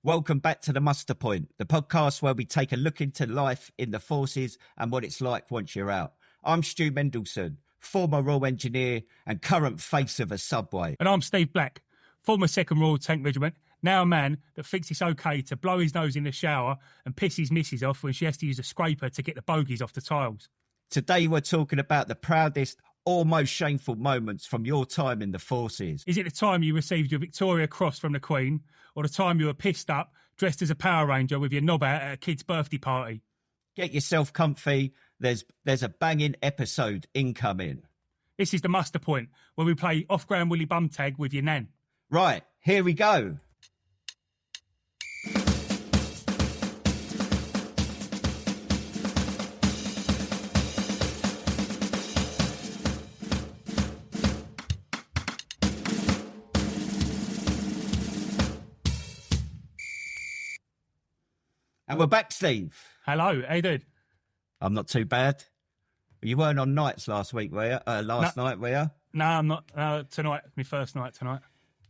Welcome back to the Muster Point, the podcast where we take a look into life in the forces and what it's like once you're out. I'm Stu Mendelsohn, former Royal Engineer and current face of a subway. And I'm Steve Black, former 2nd Royal Tank Regiment, now a man that thinks it's okay to blow his nose in the shower and piss his missus off when she has to use a scraper to get the bogies off the tiles. Today we're talking about the proudest, almost shameful moments from your time in the forces. Is it the time you received your Victoria Cross from the Queen, or the time you were pissed up, dressed as a Power Ranger with your knob out at a kid's birthday party? Get yourself comfy. There's a banging episode incoming. This is the Muster Point, where we play off-ground Willy Bum Tag with your nan. Right, here we go. And we're back, Steve. Hello, how you doing? I'm not too bad. You weren't on nights last week, were you? Last night, were you? No, I'm not. Tonight, my first night tonight.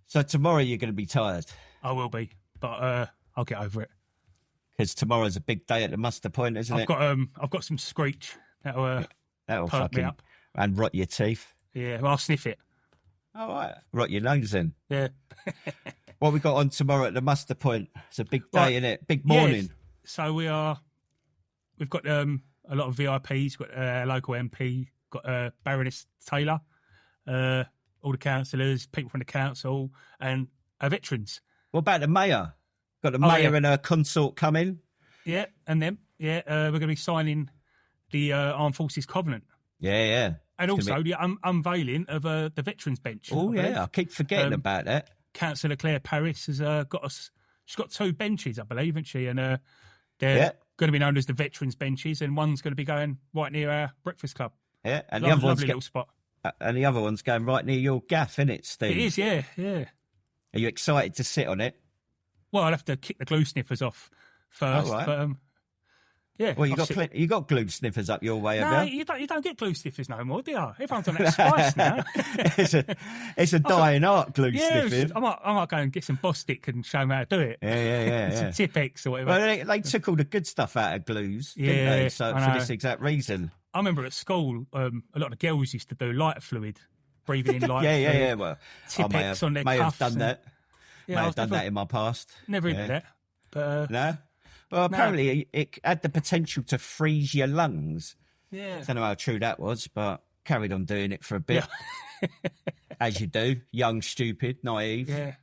So tomorrow you're going to be tired? I will be, but I'll get over it. Because tomorrow's a big day at the Muster Point, isn't it? I've got some screech that'll perk fucking me up and rot your teeth. Yeah, well, I'll sniff it. All right, rot your nose in. Yeah. What we got on tomorrow at the Muster Point? It's a big day, isn't it? Big morning. Yes. So we've got a lot of VIPs. Got local MP, got Baroness Taylor, all the councillors, people from the council, and veterans. What about the mayor? Got the mayor and her consort coming. Yeah, and them. Yeah, we're going to be signing the Armed Forces Covenant. Yeah. And also the unveiling of the Veterans Bench. Oh, yeah, I keep forgetting about that. Councillor Claire Paris has got us. She's got 2 benches, I believe, hasn't she? And they're going to be known as the Veterans Benches, and one's going to be going right near our breakfast club. Yeah, and the other one's little spot. And the other one's going right near your gaff, isn't it, Steve? It is, yeah. Are you excited to sit on it? Well, I'll have to kick the glue sniffers off first. Right. But, yeah. Well, you got glue sniffers up your way, have you? You don't get glue sniffers no more, do you? Everyone's on that spice now. it's a dying art, glue sniffing. I might go and get some Bostik and show them how to do it. Yeah. Some Tipex or whatever. Well, they took all the good stuff out of glues, didn't they? So for this exact reason. I remember at school, a lot of the girls used to do lighter fluid, breathing in lighter fluid. Yeah. Well, Tipex on their cuffs. May have done that. Yeah, I've done that in my past. Never did that. But, no? Well, apparently it had the potential to freeze your lungs. Yeah. I don't know how true that was, but carried on doing it for a bit. Yeah. As you do. Young, stupid, naive. Yeah.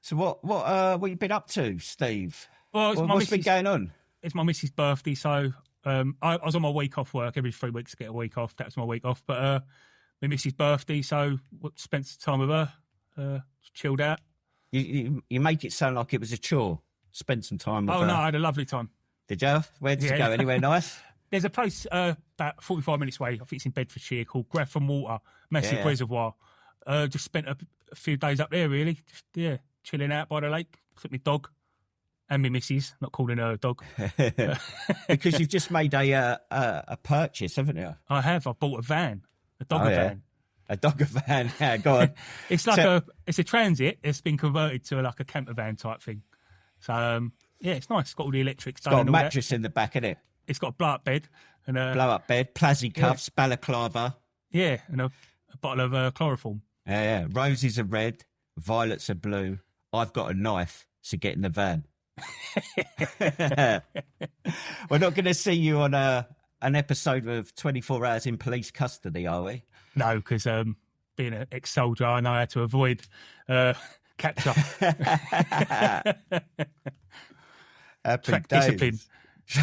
So what you been up to, Steve? Well, what's been going on? It's my missus' birthday, so I was on my week off work. Every 3 weeks I get a week off. That's my week off. But my missus' birthday, so spent some time with her, chilled out. You make it sound like it was a chore. Spend some time with her. Oh, no, I had a lovely time. Did you? Where did you go? Anywhere nice? There's a place about 45 minutes away, I think it's in Bedfordshire, called Grafton Water, massive reservoir. Just spent a few days up there, really. Just, chilling out by the lake. Took my dog and my missus, not calling her a dog. Because you've just made a purchase, haven't you? I have. I bought a van, a dogger van. A dogger van, yeah, go on. It's like it's a transit. It's been converted to like a camper van type thing. So, it's nice. It's got all the electrics. It's got a mattress in the back, isn't it? It's got a blow-up bed. And blow-up bed, plazzy cuffs, balaclava. Yeah, and a bottle of chloroform. Yeah. Roses are red, violets are blue. I've got a knife, so get in the van. We're not going to see you on an episode of 24 Hours in Police Custody, are we? No, because being an ex-soldier, I know how to avoid capture. Track discipline.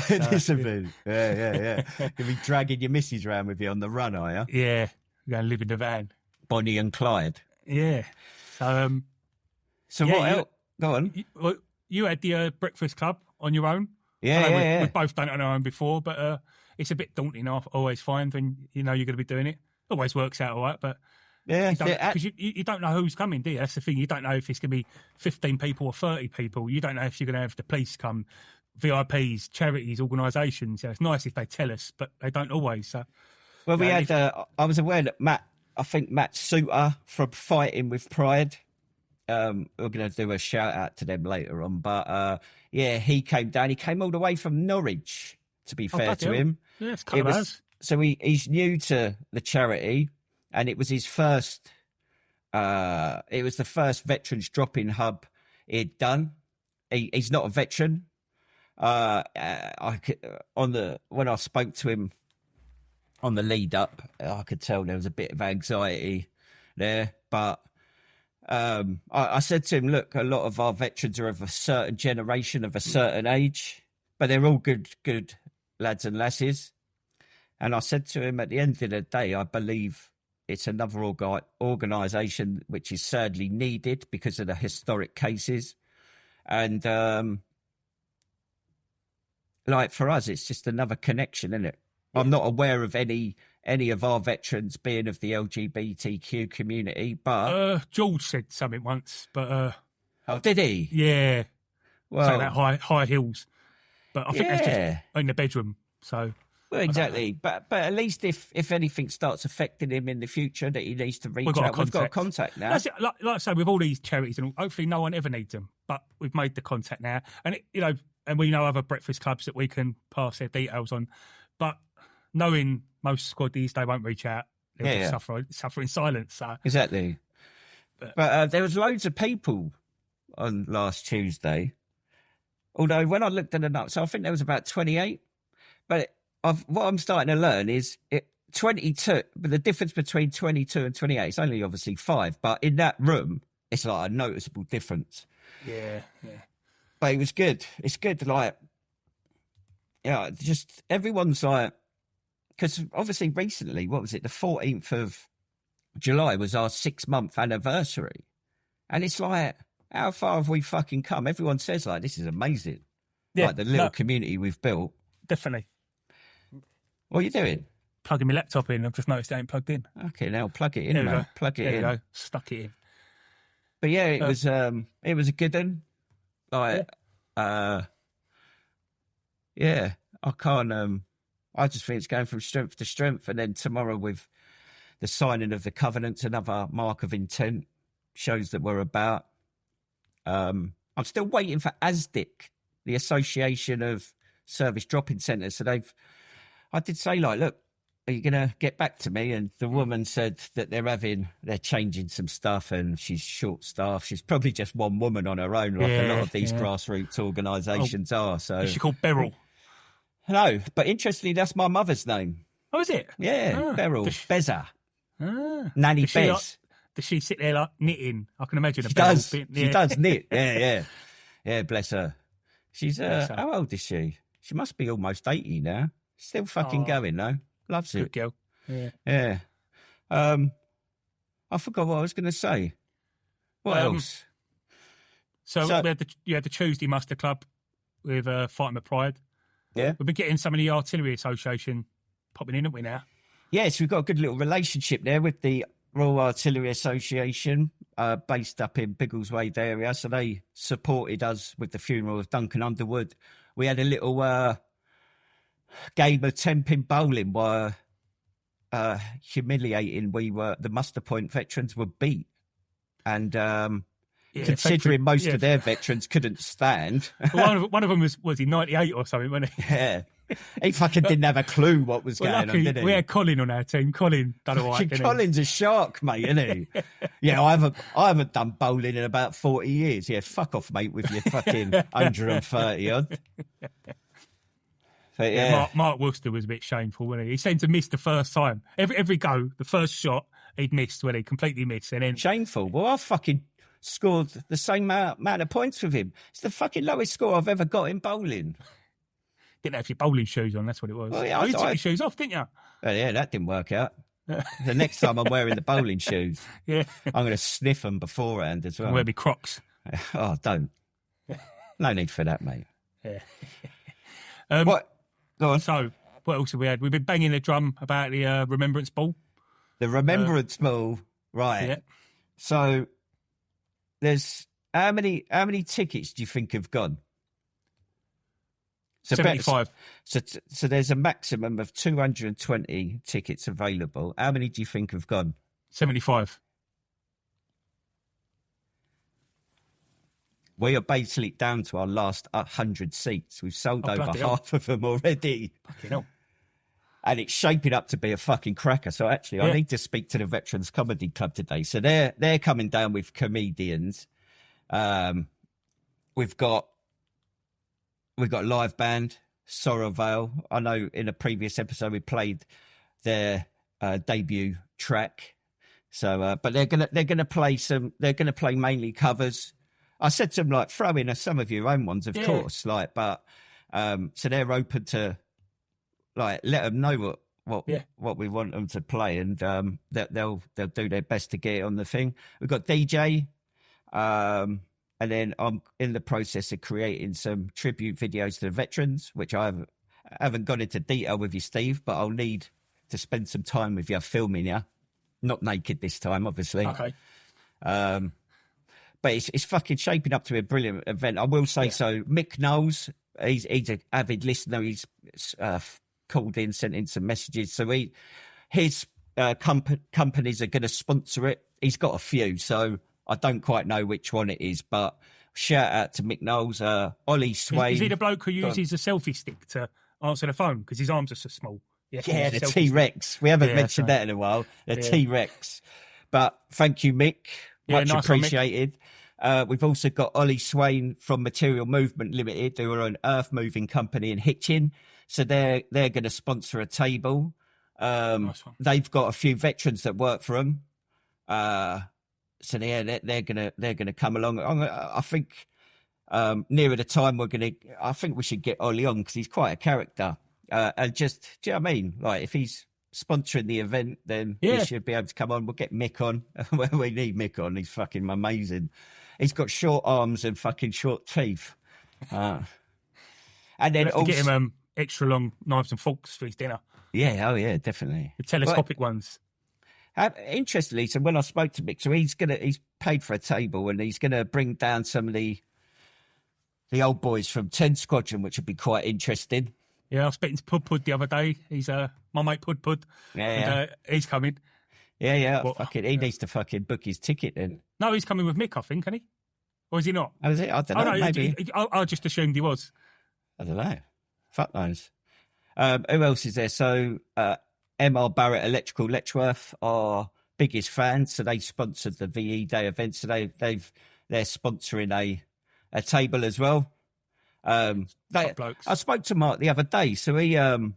Discipline. Yeah. You'll be dragging your missus around with you on the run, are you? Yeah, you're going to live in the van. Bonnie and Clyde. Yeah. So what else? Go on. You had the breakfast club on your own. Yeah. We've both done it on our own before, but it's a bit daunting. I always find when you know you're going to be doing it. Always works out all right, but because you don't know who's coming, do you? That's the thing. You don't know if it's going to be 15 people or 30 people. You don't know if you're going to have the police come, VIPs, charities, organisations. It's nice if they tell us, but they don't always. So, well, we had. I was aware that Matt Suter from Fighting with Pride we're going to do a shout out to them later on. But he came down. He came all the way from Norwich, to be fair to him. Yeah, it's kind of ours. So he's new to the charity, and it was his first. It was the first veterans drop-in hub he'd done. He's not a veteran. When I spoke to him on the lead up, I could tell there was a bit of anxiety there. But I said to him, look, a lot of our veterans are of a certain generation, of a certain age, but they're all good lads and lasses. And I said to him, at the end of the day, I believe it's another organisation which is sadly needed because of the historic cases. And for us, it's just another connection, isn't it? Yeah. I'm not aware of any of our veterans being of the LGBTQ community, but George said something once, but oh, did he? Yeah, well, something about high heels, but I think that's just in the bedroom. So, well, exactly. But at least if anything starts affecting him in the future, that he needs to reach out. We've got a contact now. That's it. Like I say, with all these charities, and hopefully no one ever needs them, but we've made the contact now, and and we know other breakfast clubs that we can pass their details on, but knowing most squaddies, they won't reach out. They'll suffer in silence. So. Exactly. But there was loads of people on last Tuesday. Although when I looked at the numbers, so I think there was about 28. But what I'm starting to learn is 22. But the difference between 22 and 28 is only obviously 5. But in that room, it's like a noticeable difference. Yeah. But it was good. It's good. Just everyone's like. Because obviously recently, what was it? The 14th of July was our 6-month anniversary. And it's like, how far have we fucking come? Everyone says this is amazing. Yeah, the little community we've built. Definitely. What are you doing? Plugging my laptop in. I've just noticed it ain't plugged in. Okay, now plug it in, mate. Plug it in. There we go. Stuck it in. But yeah, it was a good one. I can't... I just think it's going from strength to strength. And then tomorrow with the signing of the covenants, another mark of intent, shows that we're about. I'm still waiting for ASDIC, the Association of Service Drop-In Centres. So I did say, look, are you going to get back to me? And the woman said that they're changing some stuff and she's short-staffed. She's probably just one woman on her own, like a lot of these grassroots organisations are. So is she called Beryl? No, but interestingly, that's my mother's name. Oh, is it? Yeah, Beryl. Beza. Nanny Bez. Does she sit there knitting? I can imagine. She does. She does knit. Yeah. Yeah, bless her. She's, how old is she? She must be almost 80 now. Still fucking going, though. Loves it. Good girl. Yeah. I forgot what I was going to say. What else? So we had the Tuesday Muster Club with Fighting with Pride. Yeah. We've been getting some of the Artillery Association popping in, haven't we, now? Yes, we've got a good little relationship there with the Royal Artillery Association, based up in Biggleswade area. So they supported us with the funeral of Duncan Underwood. We had a little game of temping bowling where humiliating the Muster Point veterans were beat. And considering most of their veterans couldn't stand. Well, one of them was he 98 or something, wasn't he? Yeah. He fucking didn't have a clue what was going on, did he? We had Colin on our team. Colin done all right, Colin's a shark, mate, isn't he? Yeah, I haven't done bowling in about 40 years. Yeah, fuck off, mate, with your fucking 130 odd. But, yeah. Mark Worcester was a bit shameful, wasn't he? He seemed to miss the first time. Every go, the first shot, he'd missed, when he completely missed. And then shameful. Well, I fucking scored the same amount of points with him. It's the fucking lowest score I've ever got in bowling. Didn't have your bowling shoes on, that's what it was. Well, yeah, you took your shoes off, didn't you? Yeah, that didn't work out. The next time I'm wearing the bowling shoes, I'm going to sniff them beforehand as well. I'm wear me Crocs. Oh, don't. No need for that, mate. Yeah. What? Go on. So, what else have we had? We've been banging the drum about the Remembrance Ball. The Remembrance Ball, right. Yeah. So, there's... How many tickets do you think have gone? So 75. So there's a maximum of 220 tickets available. How many do you think have gone? 75. We are basically down to our last 100 seats. We've sold over half of them already. Fucking hell. And it's shaping up to be a fucking cracker. So actually, I need to speak to the Veterans Comedy Club today. So they're coming down with comedians. We've got live band, Sorrow Vale. I know in a previous episode we played their debut track. So, but they're gonna play They're gonna play mainly covers. I said to them, like, throw in some of your own ones, of course. Like, but so they're open to, like, let them know what we want them to play, and they'll do their best to get it on the thing. We've got DJ, and then I'm in the process of creating some tribute videos to the veterans, which I haven't gone into detail with you, Steve, but I'll need to spend some time with you filming you. Not naked this time, obviously. Okay. But it's fucking shaping up to be a brilliant event. I will say so. Mick Knowles, he's an avid listener. He's called in, sent in some messages. So his companies are going to sponsor it. He's got a few, so I don't quite know which one it is. But shout out to Mick Knowles. Ollie Swain. Is he the bloke who uses a selfie stick to answer the phone because his arms are so small? Yeah, the T-Rex. We haven't mentioned that in a while. The T-Rex. But thank you, Mick. Much appreciated. We've also got Ollie Swain from Material Movement Limited, who are an earth moving company in Hitchin. So they're going to sponsor a table. Nice one. They've got a few veterans that work for them. So they're gonna come along. I think nearer the time I think we should get Ollie on because he's quite a character. And just, do you know what I mean? Like, if he's sponsoring the event, then he should be able to come on. We'll get Mick on. We need Mick on. He's fucking amazing. He's got short arms and fucking short teeth. And then also get him extra long knives and forks for his dinner. Yeah, oh yeah, definitely. The telescopic ones. Interestingly, so when I spoke to Mick, so he's paid for a table and he's gonna bring down some of the old boys from 10 Squadron, which would be quite interesting. Yeah, I was speaking to Pud the other day. He's my mate Pud. Yeah, and, he's coming. Yeah. He needs to fucking book his ticket then. No, he's coming with Mick, I think, isn't he? Or is he not? Oh, is it? I don't know. Maybe. I just assumed he was. I don't know. Fuck knows. Who else is there? So, MR Barrett Electrical Letchworth are biggest fans, so they sponsored the VE Day event. So they're sponsoring a table as well. I spoke to Mark the other day, so he I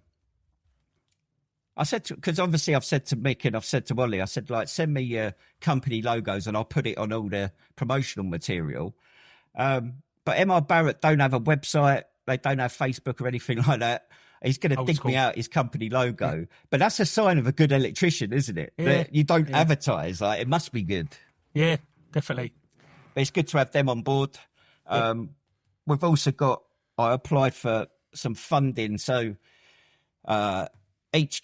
said because obviously I've said to Mick and I've said to Wally, I said, like, send me your company logos and I'll put it on all the promotional material. But MR Barrett don't have a website, they don't have Facebook or anything like that. He's going to dig me out his company logo, but that's a sign of a good electrician, isn't it? That you don't advertise, like, it must be good. Yeah, definitely. But it's good to have them on board. We've also got, I applied for some funding. So each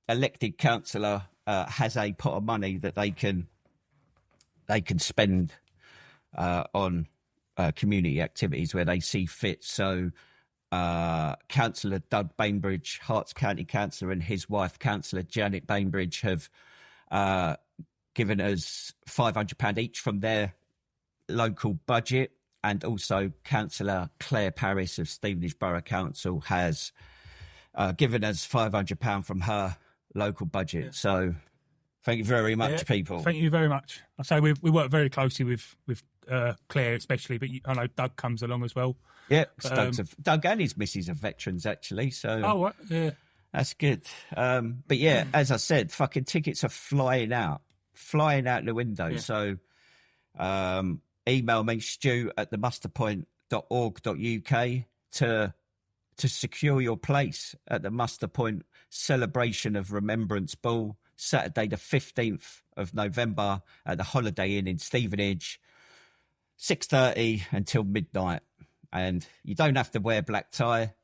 elected councillor has a pot of money that they can spend on community activities where they see fit. So Councillor Doug Bainbridge, Herts County Councillor, and his wife, Councillor Janet Bainbridge, have given us £500 each from their local budget. And also Councillor Claire Paris of Stevenage Borough Council has given us £500 from her local budget. Yeah. So thank you very much, people. Thank you very much. I say we work very closely with Claire especially, but I know Doug comes along as well. Yeah, Doug and his missus are veterans, actually. So that's good. But yeah, as I said, fucking tickets are flying out the window. Yeah. So email me, stu@themusterpoint.org.uk to secure your place at the Muster Point Celebration of Remembrance Ball, Saturday the 15th of November at the Holiday Inn in Stevenage, 6:30 until midnight. And you don't have to wear black tie.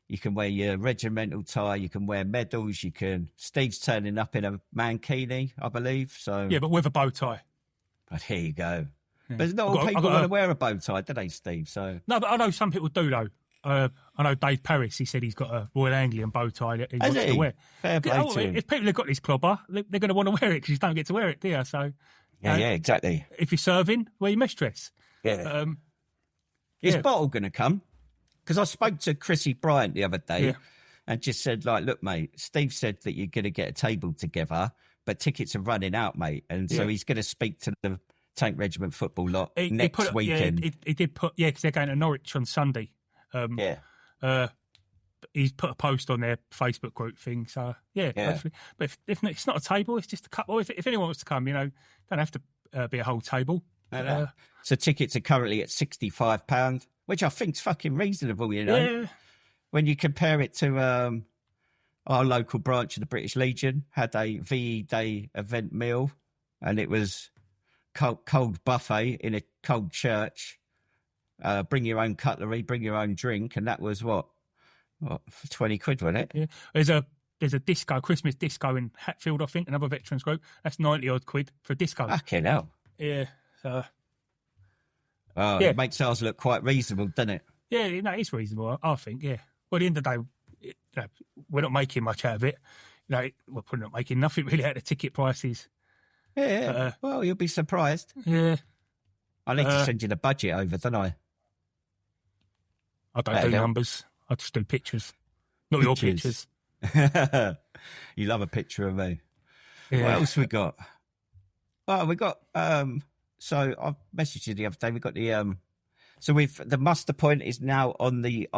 You can wear your regimental tie. You can wear medals. Steve's turning up in a mankini, I believe. So yeah, but with a bow tie. But here you go. Yeah. But not all people want to wear a bow tie, do they, Steve? So no, but I know some people do, though. I know Dave Paris, he said he's got a Royal Anglian bow tie that he wants to wear. Fair play to him. If people have got this clobber, they're going to want to wear it because you don't get to wear it, do you? So, yeah, exactly. If you're serving, wear your mesh dress. Yeah. Is Bottle going to come? Because I spoke to Chrissy Bryant the other day and just said, like, look, mate, Steve said that you're going to get a table together, but tickets are running out, mate. And so he's going to speak to the Tank Regiment football lot next weekend. He did put, because they're going to Norwich on Sunday. He's put a post on their Facebook group thing. So, hopefully. But if it's not a table, it's just a couple. If anyone wants to come, don't have to be a whole table. So tickets are currently at £65, which I think's fucking reasonable, Yeah. When you compare it to our local branch of the British Legion, had a VE Day event meal, and it was cold buffet in a cold church. Bring your own cutlery, bring your own drink, and that was what 20 quid, wasn't it? Yeah. There's a disco, Christmas disco in Hatfield, I think, another veterans group. That's 90 odd quid for a disco. Fucking hell. Yeah. So. It makes ours look quite reasonable, doesn't it? Yeah, it's reasonable, I think. Yeah. Well, at the end of the day, we're not making much out of it. We're probably not making nothing really out of the ticket prices. Yeah. Well, you'll be surprised. Yeah. I need to send you the budget over, don't I? I don't do numbers. I just do pictures. Not your pictures. You love a picture of me. Yeah. What else we got? Well, we got so I messaged you the other day. We got the so we've the muster point is now on the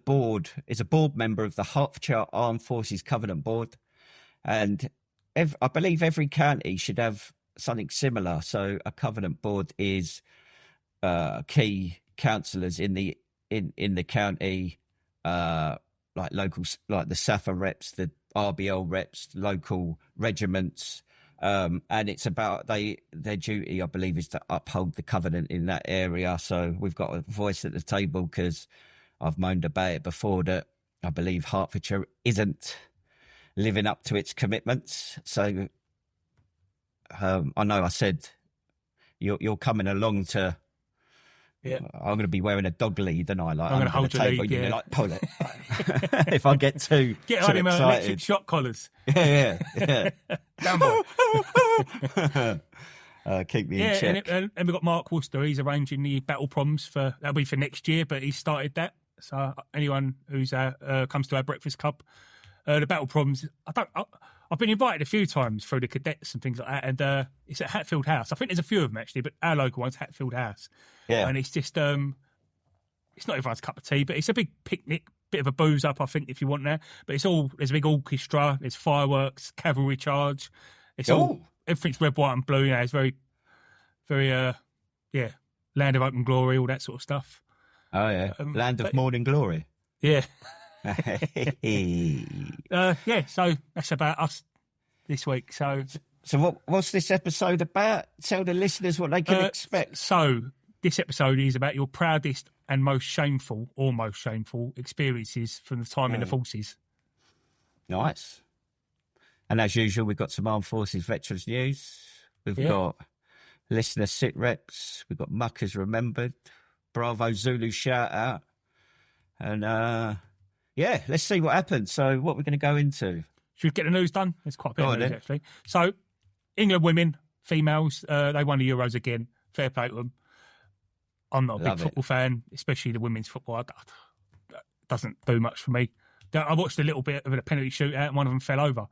board, is a board member of the Hertfordshire Armed Forces Covenant Board, and I believe every county should have something similar. So a Covenant board is key councillors in the county, like locals, like the SAFA reps, the RBL reps, local regiments, and it's about their duty, I believe, is to uphold the covenant in that area. So we've got a voice at the table, because I've moaned about it before that I believe Hertfordshire isn't living up to its commitments. So I know I said you're coming along to. Yeah, I'm going to be wearing a dog lead, and I'm going to hold your lead. Yeah, like pull it. If I get too on him electric shot collars. Yeah. Down boy. Keep me in check. And we've got Mark Worcester. He's arranging the battle proms that'll be for next year, but he started that. So anyone who's comes to our breakfast club, the battle proms. I've been invited a few times through the cadets and things like that, and it's at Hatfield House. I think there's a few of them actually, but our local one's Hatfield House. Yeah, and it's just it's not everyone's cup of tea, but it's a big picnic, bit of a booze up, I think, if you want that. But there's a big orchestra, there's fireworks, cavalry charge. It's everything's red, white, and blue. It's very, very land of open glory, all that sort of stuff. Oh yeah, land of morning glory. Yeah. So that's about us this week. So what's this episode about? Tell the listeners what they can expect. So this episode is about your proudest and most shameful experiences from the time in the forces. Nice. And as usual, we've got some Armed Forces Veterans news. We've got listener sit reps. We've got Muckers remembered. Bravo Zulu shout out. And let's see what happens. So what we're going to go into. Should we get the news done? There's quite a bit of news, actually. So England women, females, they won the Euros again. Fair play to them. I'm not a big football fan, especially the women's football. That doesn't do much for me. I watched a little bit of a penalty shootout and one of them fell over.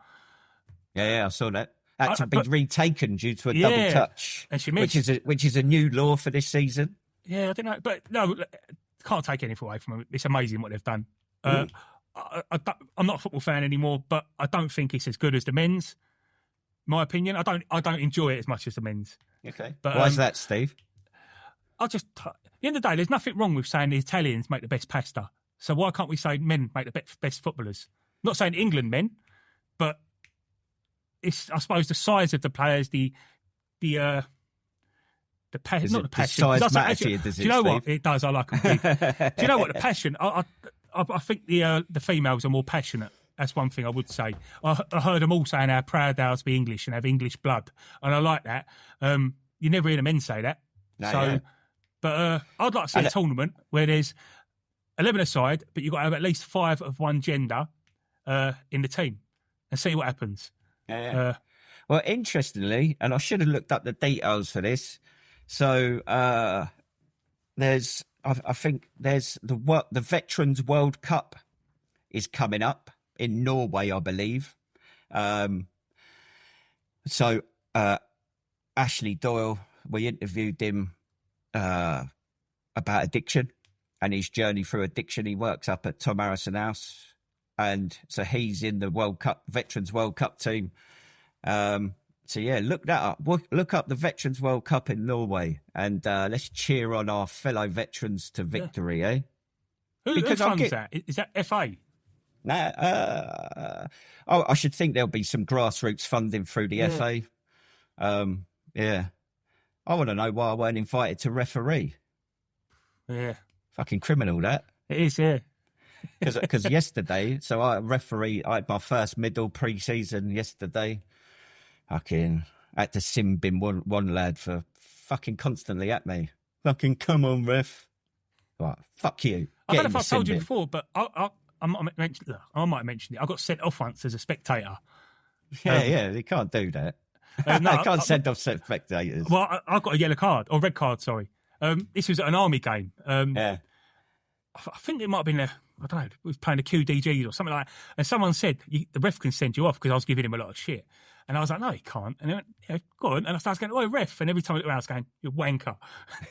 Yeah, I saw that. Had to be retaken due to a double touch, and she missed. which is a new law for this season. Yeah, I don't know. But no, can't take anything away from them. It's amazing what they've done. I'm not a football fan anymore, but I don't think it's as good as the men's. My opinion, I don't enjoy it as much as the men's. Okay, but why is that, Steve? At the end of the day, there's nothing wrong with saying the Italians make the best pasta. So why can't we say men make the best footballers? I'm not saying England men, but it's, I suppose, the size of the players, the passion. Not the passion. The size matters to you, does it? Do you know Steve? what it does? I like them big. Do you know what the passion? I think the females are more passionate. That's one thing I would say. I heard them all saying how proud they are to be English and have English blood, and I like that. You never hear the men say that. But I'd like to see a tournament where there's 11 aside, but you've got to have at least 5 of one gender in the team and see what happens. Well, interestingly, and I should have looked up the details for this. So I think there's the Veterans World Cup is coming up in Norway, I believe. So Ashley Doyle, we interviewed him about addiction and his journey through addiction. He works up at Tom Harrison House, and so he's in the World Cup, Veterans World Cup team. So yeah, look that up. Look up the Veterans World Cup in Norway, and let's cheer on our fellow veterans to victory, eh? Who funds that? Is that FA? Nah, I should think there'll be some grassroots funding through the FA. Yeah. I want to know why I weren't invited to referee. Yeah. Fucking criminal, that. It is, yeah. Because yesterday, so I had my first middle pre-season yesterday. Fucking had to sim bin one lad for fucking constantly at me. Fucking come on, ref. Like, fuck you. I don't know if I've told you before, but I might have mentioned it. I got sent off once as a spectator. Yeah, you can't do that. No, I can't send off spectators. Well, I got a yellow card, or red card, sorry. This was at an army game. Yeah. I think it might have been I don't know, we was playing the QDGs or something like that. And someone said, the ref can send you off, because I was giving him a lot of shit. And I was like, no, he can't. And he went, yeah, go on. And I started going, oh, ref. And every time I looked around, I was going, you wanker.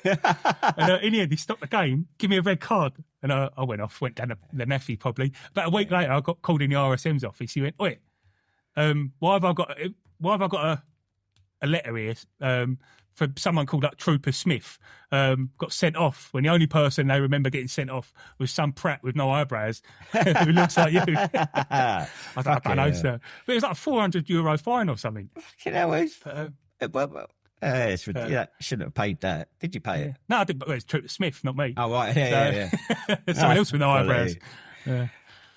And in the end, he stopped the game, give me a red card. And I went off, went down the Neffy probably. About a week later, I got called in the RSM's office. He went, oi, why have I got a letter here for someone called Trooper Smith, got sent off when the only person they remember getting sent off was some prat with no eyebrows who looks like you. I don't know, sir. But it was like a €400 fine or something. You know, shouldn't have paid that. Did you pay it? No, I didn't. But it's Trooper Smith, not me. Oh, right. Yeah. Someone else with no eyebrows. Yeah.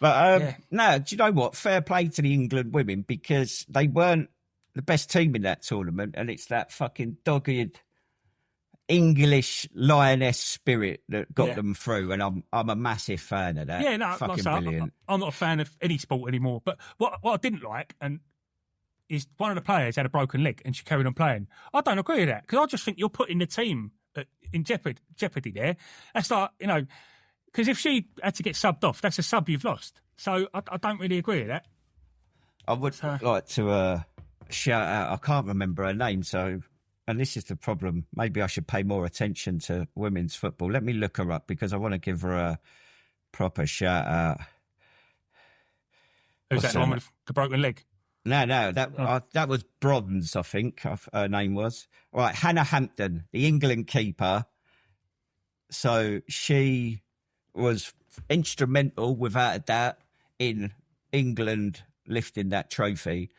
But no, do you know what? Fair play to the England women, because they weren't the best team in that tournament, and it's that fucking dogged English lioness spirit that got them through, and I'm a massive fan of that. Yeah, no, fucking like brilliant. I'm not a fan of any sport anymore, but what I didn't like is one of the players had a broken leg and she carried on playing. I don't agree with that, because I just think you're putting the team in jeopardy there. That's like, because if she had to get subbed off, that's a sub you've lost. So I don't really agree with that. I would like to shout out, I can't remember her name, and this is the problem, maybe I should pay more attention to women's football. Let me look her up, because I want to give her a proper shout out. Who's that one with the broken leg? No, that was bronze, I think her name was. Right, Hannah Hampton, the England keeper. So she was instrumental, without a doubt, in England lifting that trophy.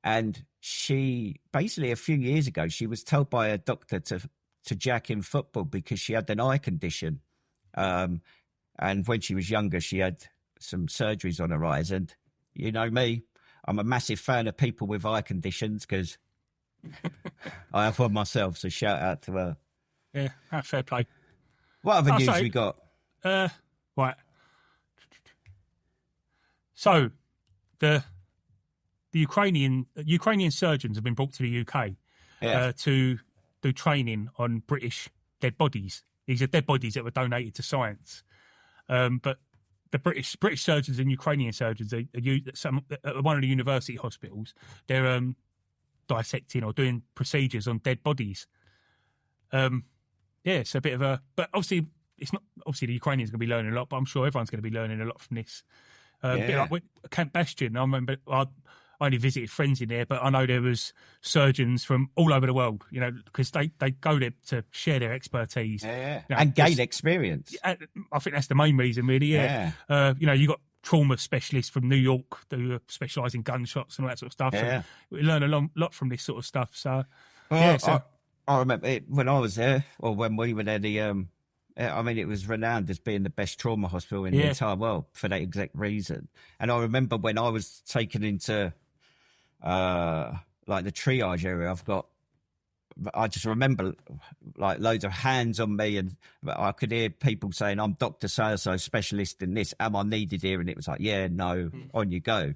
And she basically, a few years ago, she was told by a doctor to jack in football because she had an eye condition. And when she was younger, she had some surgeries on her eyes. And you know me, I'm a massive fan of people with eye conditions, because I have one myself. So shout out to her. Yeah, fair play. What other news we got? Right. So the Ukrainian surgeons have been brought to the UK to do training on British dead bodies. These are dead bodies that were donated to science. But the British surgeons and Ukrainian surgeons at one of the university hospitals, they're dissecting or doing procedures on dead bodies. It's a bit of a... But obviously, it's not... Obviously, the Ukrainians are going to be learning a lot, but I'm sure everyone's going to be learning a lot from this. A bit like with Camp Bastion. I remember... I only visited friends in there, but I know there was surgeons from all over the world, because they go there to share their expertise. And gain experience. I think that's the main reason, really, you got trauma specialists from New York who specialise in gunshots and all that sort of stuff. Yeah. So we learn a lot from this sort of stuff. So, I remember it when I was there, or when we were there, it was renowned as being the best trauma hospital in the entire world for that exact reason. And I remember when I was taken into... like the triage area, I just remember like loads of hands on me, and I could hear people saying, I'm Dr. So-and-so, specialist in this, am I needed here? And it was like, yeah, no, on you go.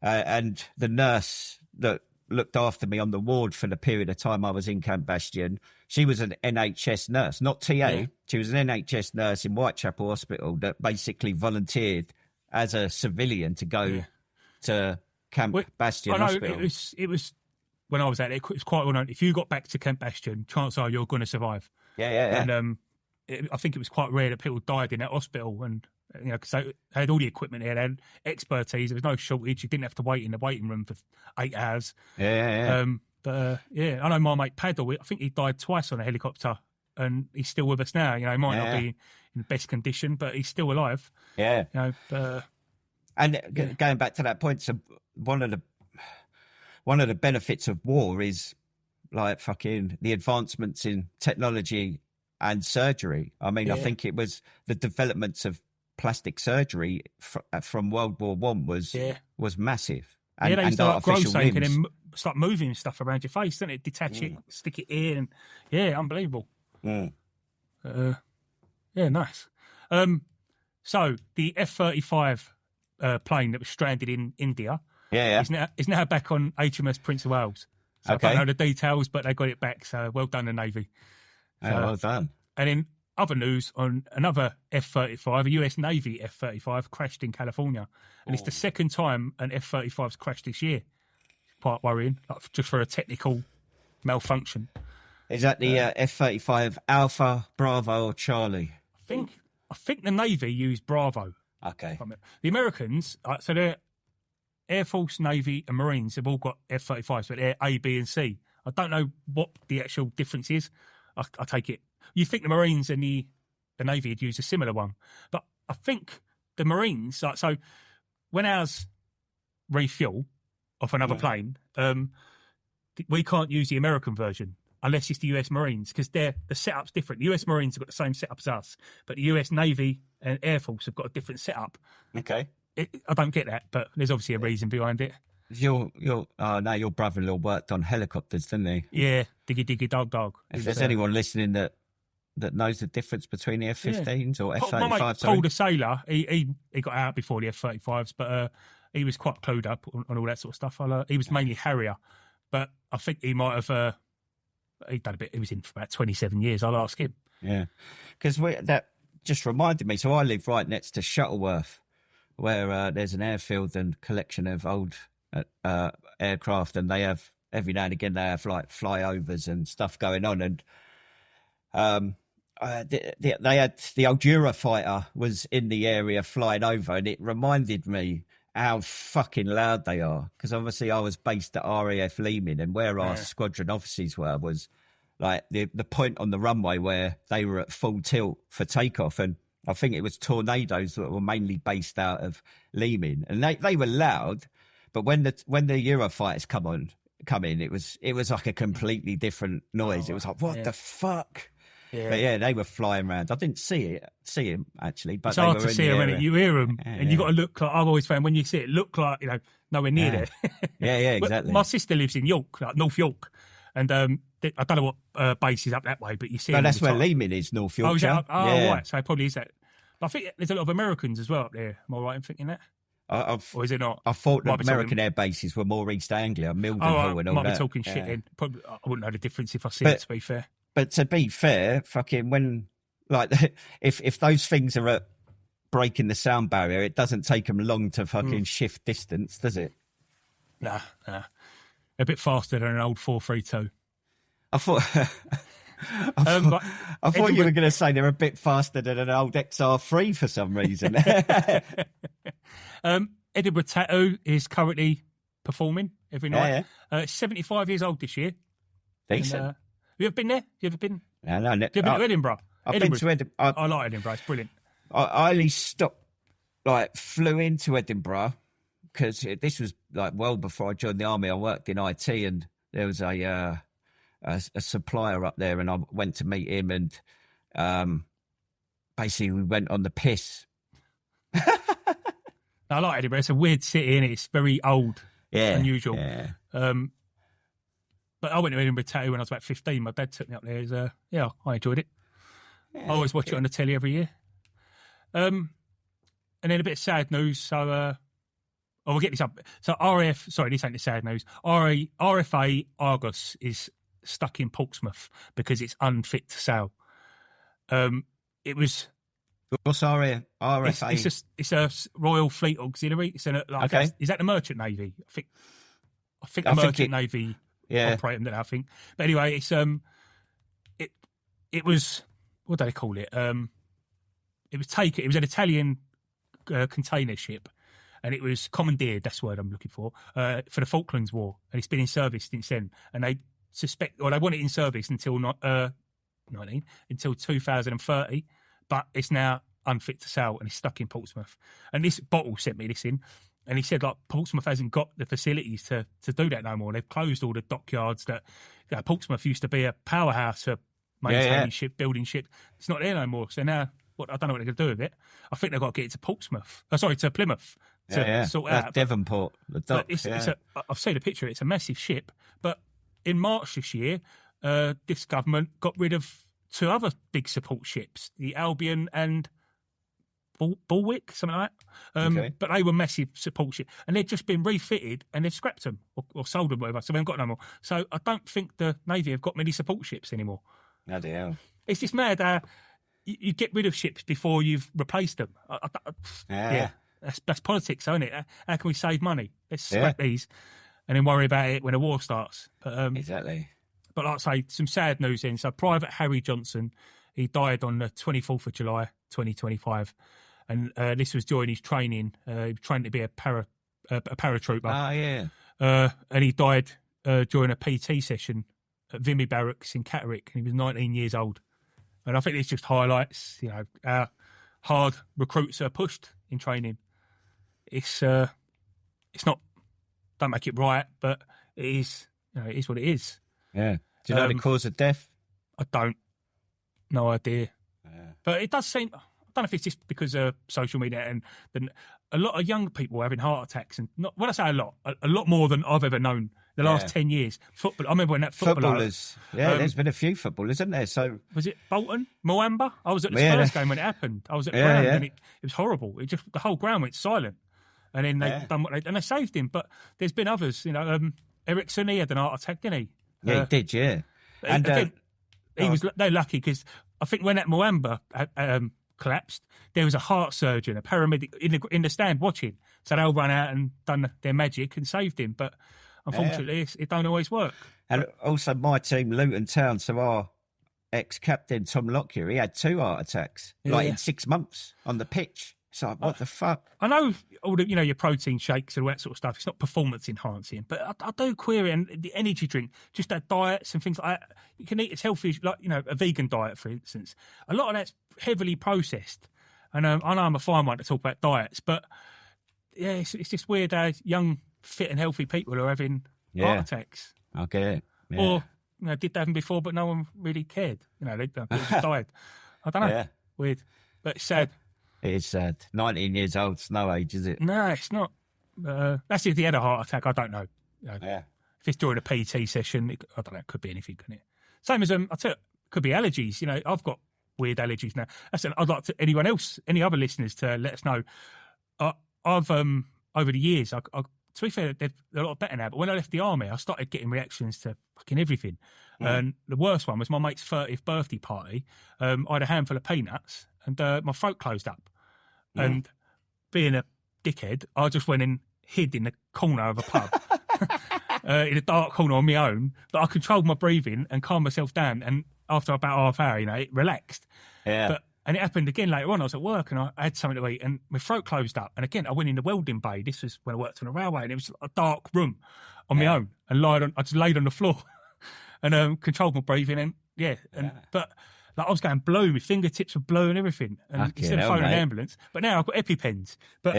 And the nurse that looked after me on the ward for the period of time I was in Camp Bastion. She was an NHS nurse, not TA. Yeah. She was an NHS nurse in Whitechapel Hospital that basically volunteered as a civilian to go to Camp Bastion Hospital. It was when I was at it was quite well known. If you got back to Camp Bastion, chances are you're going to survive. Yeah. And I think it was quite rare that people died in that hospital, and because they had all the equipment there, they had expertise. There was no shortage. You didn't have to wait in the waiting room for 8 hours. Yeah. I know my mate Paddle. I think he died twice on a helicopter, and he's still with us now. He might not be in the best condition, but he's still alive. Yeah. And going back to that point, so one of the benefits of war is like fucking the advancements in technology and surgery. I mean, I think it was the developments of plastic surgery from World War One was massive. And, and artificial limbs. And then start moving stuff around your face, don't it? Detach it, stick it in, and unbelievable. Mm. Nice. So the F-35 plane that was stranded in India is now back on HMS Prince of Wales. So I don't know the details, but they got it back. So well done, the Navy. Well done. And in other news, on another F-35, a US Navy F-35 crashed in California. And it's the second time an F-35's crashed this year. Quite worrying, just for a technical malfunction. Is that the F-35 Alpha, Bravo, or Charlie? I think the Navy used Bravo. Okay. The Americans, so they're Air Force, Navy, and Marines have all got F-35s, but they're A, B, and C. I don't know what the actual difference is. I take it. You think the Marines and the Navy had used a similar one, but I think the Marines, so when ours refuel off another plane, we can't use the American version unless it's the US Marines, because the setup's different. The US Marines have got the same setup as us, but the US Navy and Air Force have got a different setup. Okay. I don't get that, but there's obviously a reason behind it. Your brother-in-law worked on helicopters, didn't he? Yeah, diggy dog. If there's anyone listening that knows the difference between the F-15s or F-35, my mate Paul, the sailor, he got out before the F-35s, but he was quite clued up on all that sort of stuff. He was mainly Harrier, but I think he might have he'd done a bit. He was in for about 27 years. I'll ask him. Yeah, because that just reminded me. So I live right next to Shuttleworth, where there's an airfield and collection of old aircraft, and they have every now and again they have like flyovers and stuff going on, and they had the old Eurofighter was in the area flying over, and it reminded me how fucking loud they are, because obviously I was based at RAF Leeming, and where our squadron officers were was like the point on the runway where they were at full tilt for takeoff, and I think it was Tornadoes that were mainly based out of Leeming, and they were loud. But when the Eurofighters come in, it was like a completely different noise. It was like, what the fuck? Yeah. But they were flying around. I didn't see him actually, but it's hard to see them when you hear them, and you got to look like I've always found when you see it, look like nowhere near there. yeah, exactly. My sister lives in York, like North York, and I don't know what base is up that way, but you see. No, that's where Leeming is, North Yorkshire. Right. So it probably is that. But I think there's a lot of Americans as well up there. Am I right in thinking that? Or is it not? I thought the American air bases were more East Anglia, Mildenhall and all that. Might be talking shit then. Probably, I wouldn't know the difference if I see it, to be fair. But to be fair, fucking when, like, if those things are at breaking the sound barrier, it doesn't take them long to fucking shift distance, does it? Nah. A bit faster than an old 432. I thought you were going to say they're a bit faster than an old XR3 for some reason. Edinburgh Tattoo is currently performing every night. 75 years old this year. Decent. And, have you ever been there? You ever been? No. Have you been to Edinburgh? I've been to Edinburgh. I like Edinburgh. It's brilliant. I only flew into Edinburgh because this was like well before I joined the army. I worked in IT, and there was a supplier up there, and I went to meet him, and basically we went on the piss. I like Edinburgh. It's a weird city, and it's very old, unusual. Yeah. But I went to Edinburgh Tattoo when I was about 15. My dad took me up there. I enjoyed it. I always watch it on the telly every year. And then a bit of sad news. So Oh, we'll get this up. So sorry, this ain't the sad news. RFA Argos is stuck in Portsmouth because it's unfit to sail. It was. What's RFA? It's a Royal Fleet Auxiliary. It's okay. Is that the Merchant Navy? I think the Merchant Navy operate them. I think. But anyway, it's it was, what do they call it? It was an Italian container ship. And it was commandeered, that's the word I'm looking for the Falklands War. And it's been in service since then. And they they want it in service until 2030, but it's now unfit to sail and it's stuck in Portsmouth. And this bottle sent me this in, and he said, like, Portsmouth hasn't got the facilities to do that no more. They've closed all the dockyards that Portsmouth used to be a powerhouse for maintaining building ships. It's not there no more. So now, I don't know what they're going to do with it. I think they've got to get it to to Plymouth. To sort out. Devonport, the dock. I've seen a picture. It's a massive ship. But in March this year, this government got rid of two other big support ships, the Albion and Bulwick, something like that. But they were massive support ships. And they've just been refitted and they've scrapped them or sold them, whatever. So they haven't got no more. So I don't think the Navy have got many support ships anymore. Bloody hell. It's just mad. You get rid of ships before you've replaced them. Yeah. That's politics, isn't it? How can we save money? Let's scrap these and then worry about it when a war starts. But, exactly. But like I say, some sad news then. So Private Harry Johnson, he died on the 24th of July, 2025. And this was during his training. He was trained to be a paratrooper. Ah, yeah. And he died during a PT session at Vimy Barracks in Catterick. And he was 19 years old. And I think this just highlights, how hard recruits are pushed in training. It's not, don't make it right, but it is, it is what it is. Yeah. Do you know the cause of death? I don't. No idea. Yeah. But it does seem, I don't know if it's just because of social media and then a lot of young people having heart attacks, and when I say a lot more than I've ever known the last 10 years. Football. I remember when that footballers. There's been a few footballers, isn't there? So was it Bolton, Moamba? I was at the Spurs game when it happened. I was at the ground and it was horrible. It just, the whole ground went silent, and then they done and they saved him. But there's been others. Ericsson, he had an heart attack, didn't he? Yeah, he did. Yeah, and I think they're lucky because I think when that Moamba collapsed, there was a heart surgeon, a paramedic in the stand watching. So they all run out and done their magic and saved him. But unfortunately, it don't always work. And also my team, Luton Town, so our ex-captain, Tom Lockyer, he had 2 heart attacks, in 6 months on the pitch. It's like, what the fuck? I know all the, your protein shakes and all that sort of stuff. It's not performance enhancing, but I do query, and the energy drink, just that diets and things like that. You can eat as healthy as, a vegan diet, for instance. A lot of that's heavily processed. And I know I'm a fine one to talk about diets, but it's just weird how young, fit and healthy people are having heart attacks. Okay. Yeah. Or, did they have them before, but no one really cared. They just died. I don't know. Yeah. Weird. But it's sad. It is sad. 19 years old, it's no age, is it? No, it's not. That's if he had a heart attack. I don't know. If it's during a PT session, I don't know. It could be anything, couldn't it? Same as, I tell you, it could be allergies. I've got weird allergies now. I'd like anyone else, any other listeners, to let us know. I've, over the years, to be fair, they're a lot better now. But when I left the army, I started getting reactions to fucking everything. And the worst one was my mate's 30th birthday party. I had a handful of peanuts and my throat closed up. And being a dickhead, I just went and hid in the corner of a pub, in a dark corner on my own. But I controlled my breathing and calmed myself down. And after about half hour, it relaxed. Yeah. And it happened again later on. I was at work and I had something to eat and my throat closed up. And again, I went in the welding bay. This was when I worked on a railway, and it was a dark room on my own. And I just laid on the floor and controlled my breathing. But I was going blue. My fingertips were blue and everything. And instead of phoning an ambulance. But now I've got EpiPens. But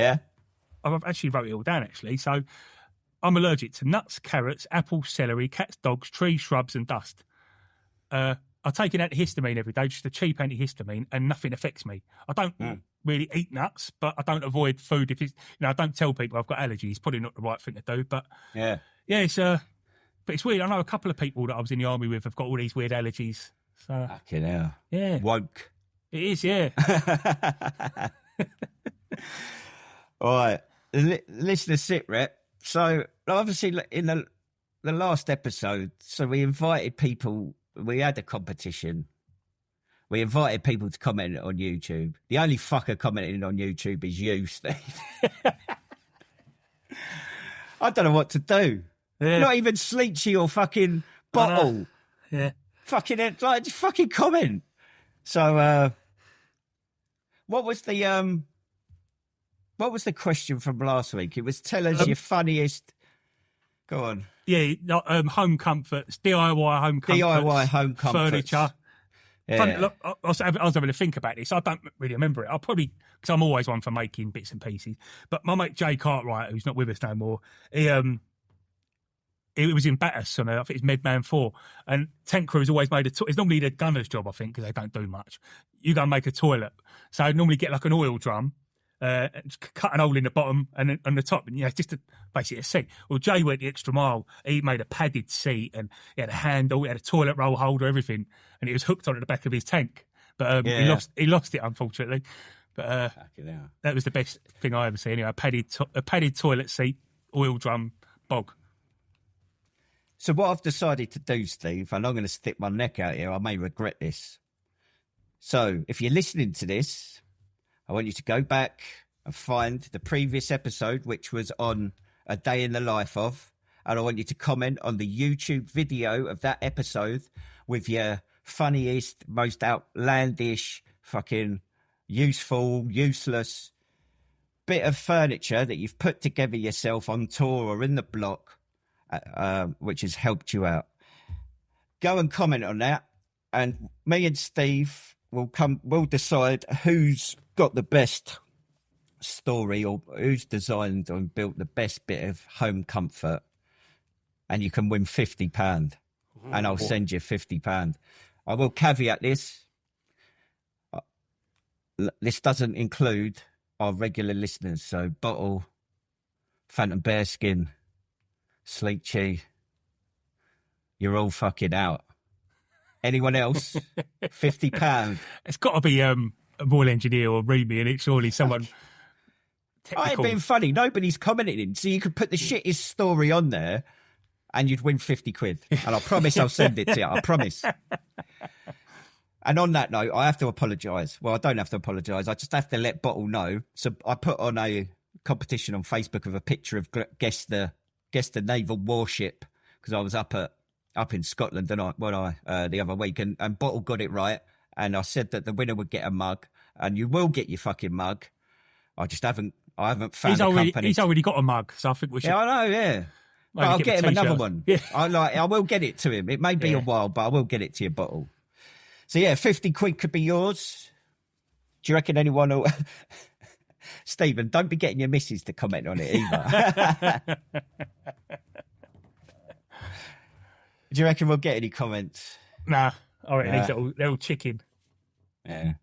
I've actually wrote it all down, actually. So I'm allergic to nuts, carrots, apples, celery, cats, dogs, trees, shrubs and dust. I take an antihistamine every day, just a cheap antihistamine, and nothing affects me. I don't really eat nuts, but I don't avoid food if it's, I don't tell people I've got allergies. It's probably not the right thing to do, but it's but it's weird. I know a couple of people that I was in the army with have got all these weird allergies. So fucking hell. Yeah. Woke. It is, yeah. All right. listener sit rep. So obviously in the last episode, so we invited people. We had a competition. We invited people to comment on YouTube. The only fucker commenting on YouTube is you, Steve. I don't know what to do. Yeah. Not even Sleechy or fucking Bottle. Yeah. Fucking like just fucking comment. So what was the question from last week? It was tell us your funniest. Go on. Yeah, home comforts, DIY home comforts, furniture. Yeah. Fun, look, I was having to think about this. I don't really remember it. I'll probably, because I'm always one for making bits and pieces. But my mate Jay Cartwright, who's not with us no more, he was in Batters on I think it's Medman 4, and tent crew has always made it's normally the gunner's job, I think, because they don't do much. You go and make a toilet, so I'd normally get like an oil drum. Cut an hole in the bottom and then on the top, and just basically a seat. Well, Jay went the extra mile. He made a padded seat, and he had a handle, he had a toilet roll holder, everything, and it was hooked onto the back of his tank. But he lost it, unfortunately. But that was the best thing I ever seen. Anyway, a padded toilet seat, oil drum, bog. So what I've decided to do, Steve, and I'm going to stick my neck out here, I may regret this. So if you're listening to this, I want you to go back and find the previous episode, which was on a day in the life of, and I want you to comment on the YouTube video of that episode with your funniest, most outlandish, fucking useful, useless bit of furniture that you've put together yourself on tour or in the block, which has helped you out. Go and comment on that, and me and Steve we'll decide who's got the best story or who's designed and built the best bit of home comfort, and you can win £50, and I'll send you £50. I will caveat this. This doesn't include our regular listeners, so Bottle, Phantom Bearskin, Sleechy, you're all fucking out. Anyone else? £50. It's got to be a Royal Engineer or Remy, and it's surely someone technical. I ain't being funny. Nobody's commenting. So you could put the shittest story on there and you'd win £50. And I promise I'll send it to you. I promise. And on that note, I have to apologise. Well, I don't have to apologise. I just have to let Bottle know. So I put on a competition on Facebook of a picture of guess the naval warship, because I was up in Scotland the other week, and Bottle got it right. And I said that the winner would get a mug, and you will get your fucking mug. I haven't found a company. He's already got a mug, so I think we should. Yeah, I know, yeah. I'll get him another one. Yeah. I will get it to him. It may be a while, but I will get it to your Bottle. So yeah, £50 could be yours. Do you reckon anyone will... Stephen, don't be getting your missus to comment on it either. Do you reckon we'll get any comments? Nah, I reckon they're all chicken. Yeah.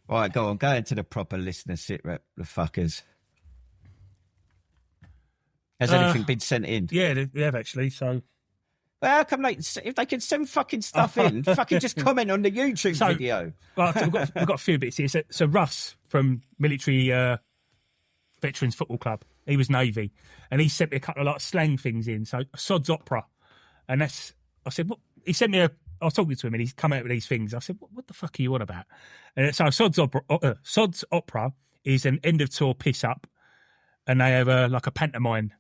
All right, go on. Go into the proper listener sit rep, the fuckers. Has anything been sent in? Yeah, they have actually, so... Well, how come if they can send fucking stuff in, fucking just comment on the YouTube video? Well, we've got a few bits here. So Russ from Military Veterans Football Club, he was Navy, and he sent me a couple of like slang things in. So Sod's Opera, and I said, what? He sent me I was talking to him, and he's come out with these things. I said, what the fuck are you on about? And so Sod's Opera is an end of tour piss up, and they have like a pantomime,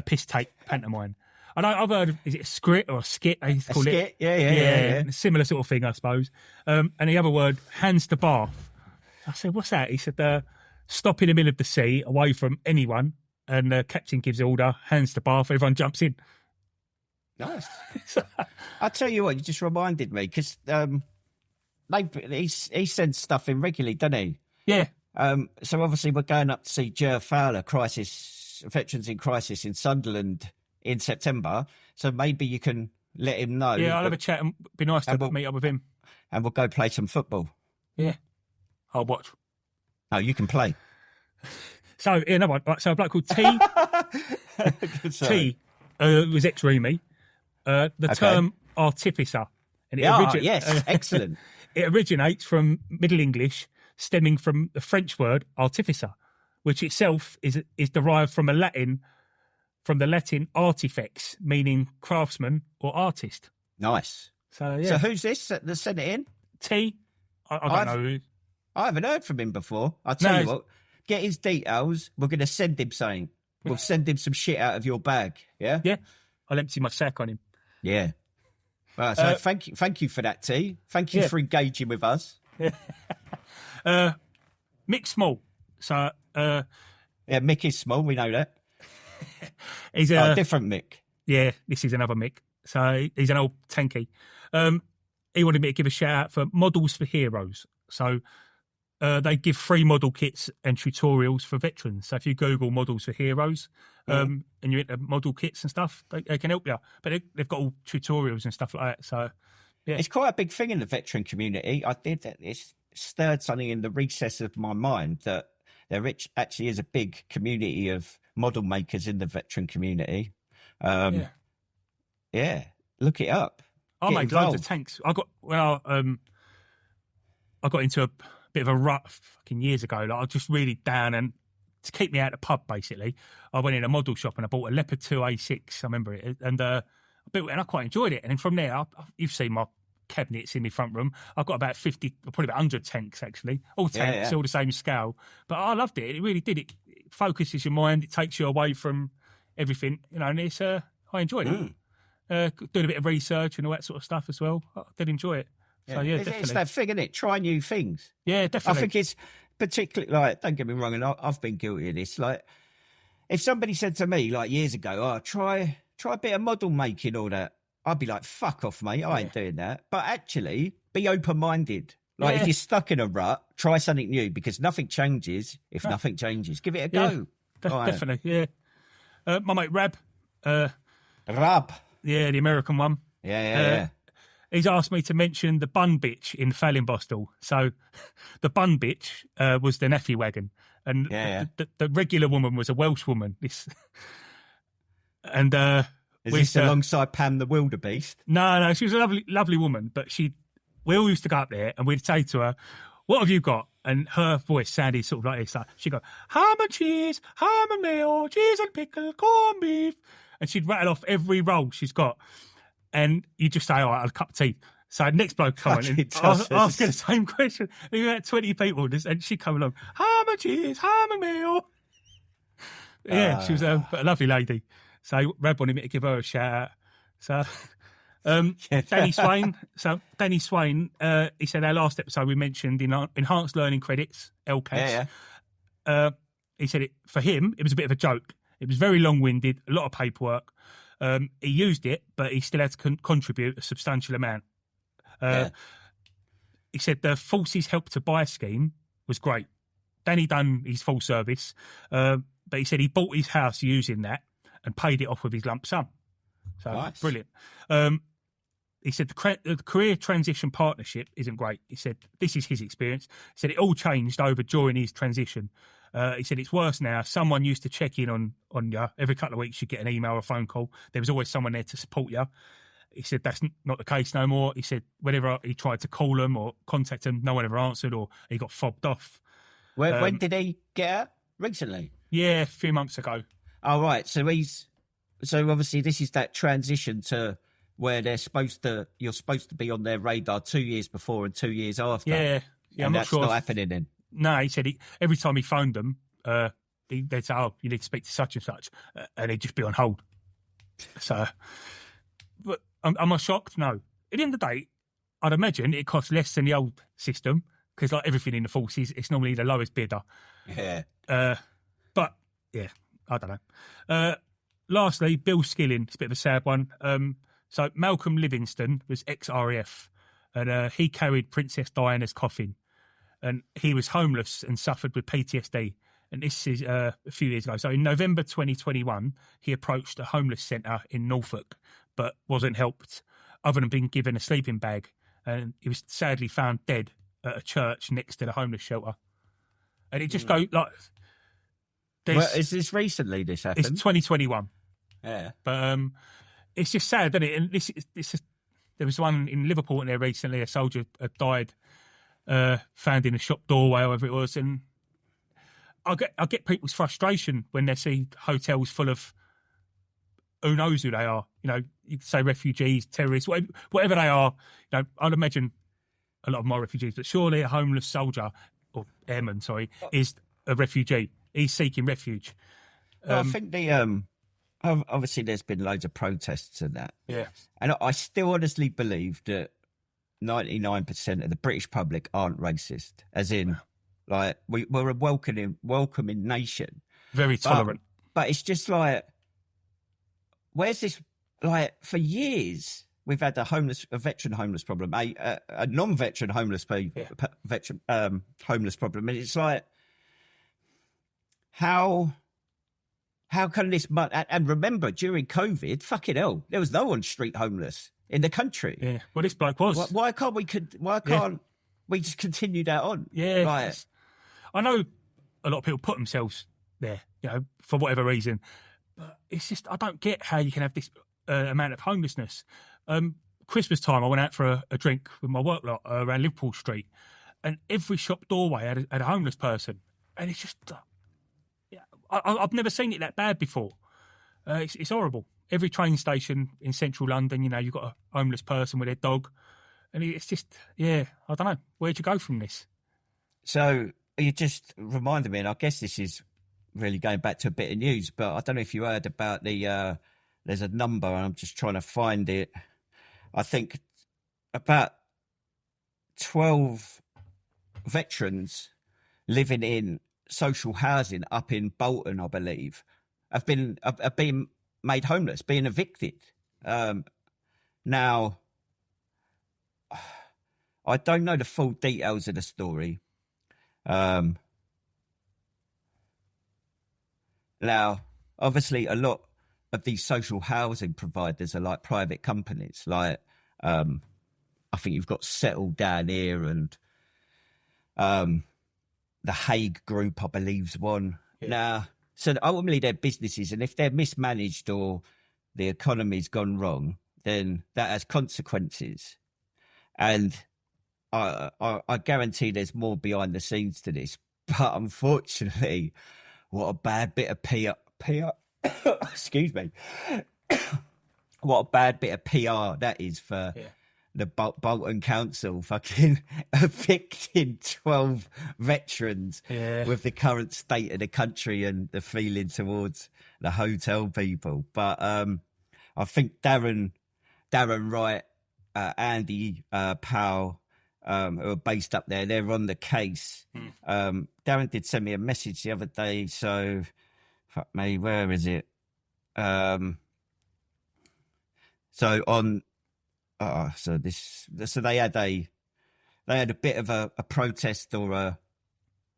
piss take pantomime. And I've heard, is it a skit or a skit? They call it. Yeah. Similar sort of thing, I suppose. And the other word, hands to bath. I said, what's that? He said, stop in the middle of the sea, away from anyone, and the captain gives the order, hands to bath, everyone jumps in. Nice. I'll tell you what, you just reminded me, because he sends stuff in regularly, doesn't he? Yeah. So obviously we're going up to see Ger Fowler, Veterans in Crisis in Sunderland, in September, so maybe you can let him know. Yeah, I'll have a chat and be nice to meet up with him. And we'll go play some football. Yeah, I'll watch. Oh, you can play. So, another one. So a bloke called T. T was ex-Remy. The term artificer. And yes, excellent. It originates from Middle English, stemming from the French word artificer, which itself is derived from the Latin artifex, meaning craftsman or artist. Nice. So yeah. So who's this that sent it in? T. I don't know. I haven't heard from him before. I'll tell you what. Get his details. We're going to send him something. We'll send him some shit out of your bag. Yeah. Yeah. I'll empty my sack on him. Yeah. Right, so thank you for that, T. Thank you for engaging with us. Mick Small. So Mick is small. We know that. He's a different Mick. Yeah, this is another Mick. So he's an old tanky. He wanted me to give a shout out for Models for Heroes. So they give free model kits and tutorials for veterans. So if you Google Models for Heroes and you're into model kits and stuff, they can help you. But they've got all tutorials and stuff like that. So yeah, it's quite a big thing in the veteran community. I did that. It's stirred something in the recess of my mind that there actually is a big community of model makers in the veteran community. Yeah, look it up. I made loads of tanks. I got into a bit of a rut fucking years ago. Like I was just really down, and to keep me out of the pub, basically, I went in a model shop and I bought a Leopard 2 A6. I remember it, and I built it, and I quite enjoyed it. And then from there, you've seen my cabinets in my front room. I've got about 50, probably about 100 tanks actually, all tanks, all the same scale. But I loved it. It really did. It focuses your mind. It takes you away from everything, and it's I enjoyed it. Doing a bit of research and all that sort of stuff as well. I did enjoy it. So yeah, definitely. It's that thing, isn't it? Try new things. Yeah, definitely. I think it's particularly, like, don't get me wrong, and I've been guilty of this. Like, if somebody said to me, like, years ago, try a bit of model making or that, I'd be like, fuck off, mate. I ain't doing that. But actually, be open-minded. Like, if you're stuck in a rut, try something new, because nothing changes if nothing changes. Give it a go. Definitely, yeah. My mate Rab. Rab. Yeah, the American one. Yeah. He's asked me to mention the bun bitch in Fallinbostel. So the bun bitch was the Neffy wagon. And the regular woman was a Welsh woman. Is this alongside Pam the Wildebeest? No, she was a lovely woman. But we all used to go up there and we'd say to her, "What have you got?" And her voice sounded sort of like this. She'd go, "Ham and cheese, ham and mayo, cheese and pickle, corned beef." And she'd rattle off every roll she's got. And you just say, "Oh, I'll cup of tea." So next bloke come on and asking the same question. There were about 20 people, and she'd come along, "Ham and cheese, ham and mayo." Yeah, she was a lovely lady. So Rab wanted me to give her a shout out. So Danny Swain. So Danny Swain, he said our last episode we mentioned enhanced learning credits, LCAS. He said for him it was a bit of a joke. It was very long-winded, a lot of paperwork. He used it, but he still had to contribute a substantial amount. He said the Forces Help to Buy scheme was great. Danny done his full service, but he said he bought his house using that and paid it off with his lump sum. So nice. Brilliant. He said the career transition partnership isn't great. He said this is his experience. He said it all changed over during his transition. He said it's worse now. Someone used to check in on you. Every couple of weeks you'd get an email or a phone call. There was always someone there to support you. He said that's not the case no more. He said whenever he tried to call them or contact them, no one ever answered or he got fobbed off. When did he get out? Recently? Yeah, a few months ago. Oh, right. So obviously this is that transition to where you're supposed to be on their radar 2 years before and 2 years after. Yeah, and I'm not that's sure. Not happening then. No, he said every time he phoned them, they'd say, "Oh, you need to speak to such and such," and he'd just be on hold. So, but am I shocked? No. At the end of the day, I'd imagine it costs less than the old system because, like everything in the Forces, it's normally the lowest bidder. Yeah. But yeah, I don't know. Lastly, Bill Skilling. It's a bit of a sad one. So Malcolm Livingston was ex-RAF, and he carried Princess Diana's coffin. And he was homeless and suffered with PTSD. And this is a few years ago. So in November 2021, he approached a homeless centre in Norfolk, but wasn't helped other than being given a sleeping bag. And he was sadly found dead at a church next to the homeless shelter. And it just goes like... Is this recently this happened? It's 2021. Yeah. But it's just sad, isn't it? And there was one in Liverpool in there recently. A soldier had died... found in a shop doorway, or whatever it was, and I get people's frustration when they see hotels full of who knows who they are. You know, you could say refugees, terrorists, whatever they are. You know, I'd imagine a lot of them are refugees, but surely a homeless soldier or airman, is a refugee. He's seeking refuge. Well, I think obviously there's been loads of protests and that. Yeah. And I still honestly believe that 99% of the British public aren't racist, as in, like, we're a welcoming nation. Very tolerant. But it's just like, where's this, like, for years, we've had a veteran homeless problem, a non-veteran homeless homeless problem. And it's like, how can this, and remember, during COVID, fucking hell, there was no one street homeless in the country. Yeah, well, this bloke was. Why can't we just continue that on? Yeah, like, I know a lot of people put themselves there, you know, for whatever reason, but it's just I don't get how you can have this amount of homelessness. Christmas time, I went out for a drink with my work lot around Liverpool Street, and every shop doorway had a homeless person, and it's just, I've never seen it that bad before. It's horrible. Every train station in central London, you know, you've got a homeless person with their dog. And it's just, I don't know. Where'd you go from this? So you just reminded me, and I guess this is really going back to a bit of news, but I don't know if you heard about there's a number, and I'm just trying to find it. I think about 12 veterans living in social housing up in Bolton, I believe, have been made homeless, being evicted. Now, I don't know the full details of the story. Now, obviously, a lot of these social housing providers are like private companies. Like, I think you've got Settle down here, and the Hague Group, I believe, is one. Yeah. Now, so ultimately they're businesses, and if they're mismanaged or the economy's gone wrong, then that has consequences. And I guarantee there's more behind the scenes to this. But unfortunately, what a bad bit of PR excuse me. What a bad bit of PR that is for the Bolton Council fucking evicting 12 veterans with the current state of the country and the feeling towards the hotel people. But I think Darren Wright, Andy Powell, who are based up there, they're on the case. Darren did send me a message the other day, so fuck me, where is it? So on so they had a bit of a protest or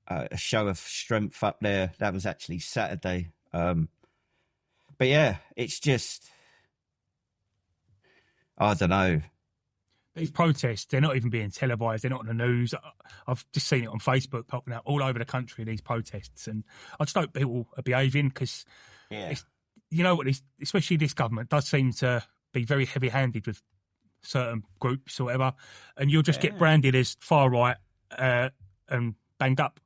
a show of strength up there. That was actually Saturday. But yeah, it's just, I don't know. These protests, they're not even being televised. They're not on the news. I've just seen it on Facebook popping out all over the country, these protests. And I just hope people are behaving because, you know what, especially this government does seem to be very heavy-handed with certain groups or whatever. And you'll just get branded as far right and banged up.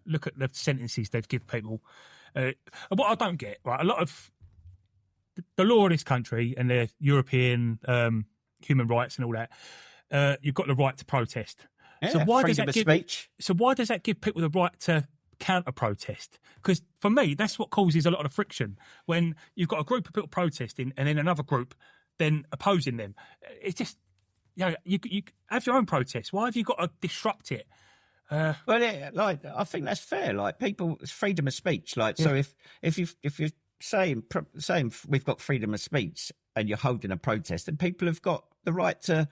Look at the sentences they've given people. And what I don't get, right, a lot of the law of this country and their European human rights and all that, you've got the right to protest. So why does that give people the right to counter-protest? Because for me, that's what causes a lot of friction when you've got a group of people protesting and then another group then opposing them. It's just, you have your own protest. Why have you got to disrupt it? Well, I think that's fair. Like, people, it's freedom of speech. Like, so if you're saying we've got freedom of speech and you're holding a protest, then people have got the right to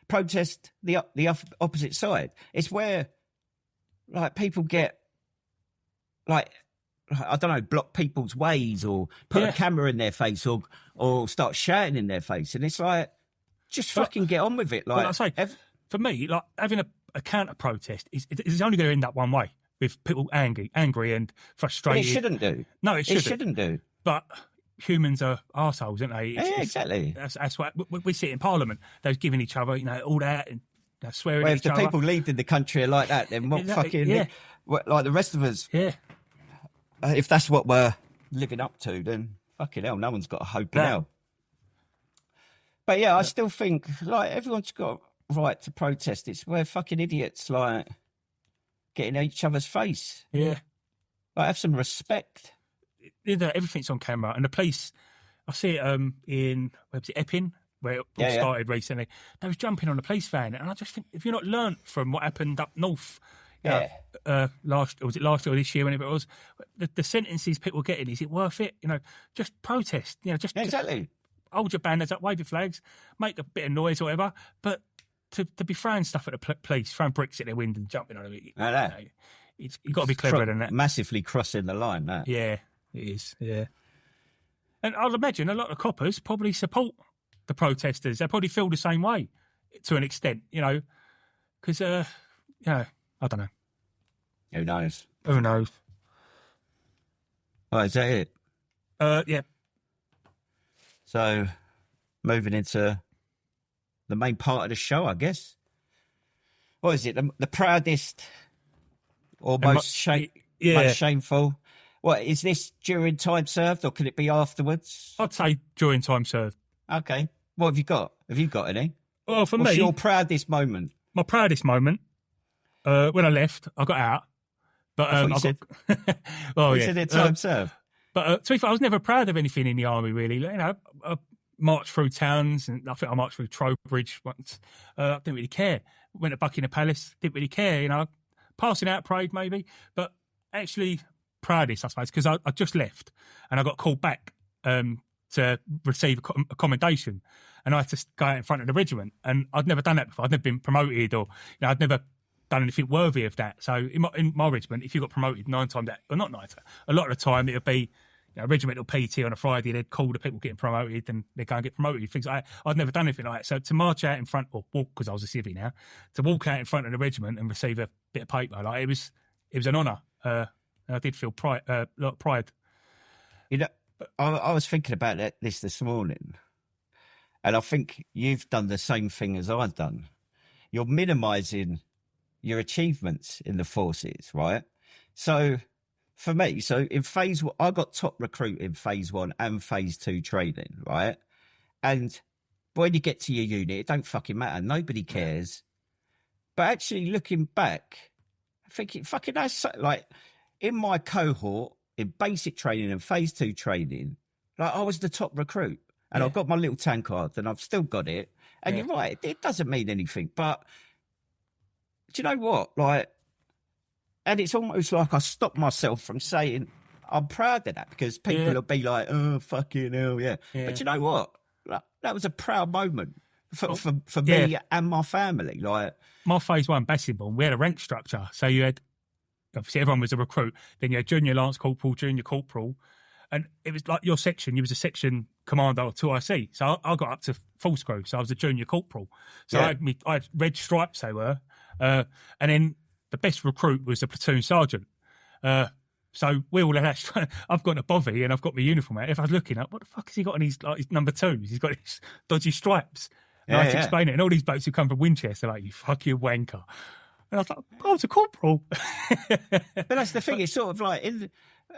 protest the opposite side. It's where, like, people get, like, I don't know, block people's ways or put a camera in their face or start shouting in their face. And it's like, just fucking get on with it. Like, I say, for me, like, having a counter protest is only going to end up one way, with people angry and frustrated. But it shouldn't do. No, it shouldn't. It shouldn't do. But humans are arseholes, aren't they? Exactly. That's what we see it in Parliament. They're giving each other, all that. And swearing well, at if the each other. people leaving the country are like that, then what fucking like the rest of us? Yeah. If that's what we're living up to, then fucking hell, no one's got a hope in hell. But I still think like everyone's got a right to protest. It's where fucking idiots like getting in each other's face. Yeah. Like have some respect. Everything's on camera, and the police. I see it in where was it, Epping, where it all started recently. They was jumping on a police van, and I just think if you're not learnt from what happened up north, last year or this year, whenever it was, the sentences people are getting, is it worth it? Just protest. Just exactly. Hold your banners up, wave your flags, make a bit of noise or whatever, but to be throwing stuff at the police, throwing bricks at their window and jumping on it, you've got to be cleverer than that. Massively crossing the line, that. Yeah, it is, yeah. And I'd imagine a lot of coppers probably support the protesters. They probably feel the same way to an extent, because, I don't know. Who knows? Who knows? Oh, is that it? Yeah. So, moving into the main part of the show, I guess. What is it? The proudest or most shameful? What, is this during time served or can it be afterwards? I'd say during time served. Okay. What have you got? Have you got any? Well, for me... What's your proudest moment? My proudest moment, when I left, I got out. But I said it time served. But to be fair, I was never proud of anything in the army, really. I marched through towns, and I think I marched through Trowbridge once. I didn't really care. Went to Buckingham Palace, didn't really care, passing out parade maybe. But actually, proudest, I suppose, because I just left and I got called back to receive a commendation, and I had to go out in front of the regiment. And I'd never done that before. I'd never been promoted, or I'd never done anything worthy of that. So in my regiment, if you got promoted a lot of the time it would be regimental PT on a Friday. They'd call the people getting promoted and they'd go and get promoted. Things like that. I'd never done anything like that. So to march out in front, or walk, because I was a civvy now, to walk out in front of the regiment and receive a bit of paper, like it was an honour. And I did feel a lot of pride. I was thinking about this morning, and I think you've done the same thing as I've done. You're minimising your achievements in the forces, right? So for me, in phase one, I got top recruit in phase 1 and phase 2 training, right? And when you get to your unit, it don't fucking matter. Nobody cares. But actually looking back, I think it fucking has, like, in my cohort, in basic training and phase 2 training, like I was the top recruit. And I've got my little tank card and I've still got it. And you're right, it doesn't mean anything. But do you know what? Like, and it's almost like I stopped myself from saying I'm proud of that, because people will be like, oh, fucking hell, yeah. But you know what? Like, that was a proud moment for me and my family. Like, my phase 1 basketball, we had a rank structure. So you had, obviously everyone was a recruit. Then you had junior lance corporal, junior corporal. And it was like your section, you was a section commander or 2IC. So I got up to full screw. So I was a junior corporal. So I had red stripes, they were. And then the best recruit was a platoon sergeant. So we all had that. I've got a bovvy and I've got my uniform out. If I was looking up, what the fuck has he got on his number 2s? He's got his dodgy stripes. And I had to explain it. And all these blokes who come from Winchester are like, you fuck you wanker. And I was like, I was a corporal. But that's the thing. It's sort of like,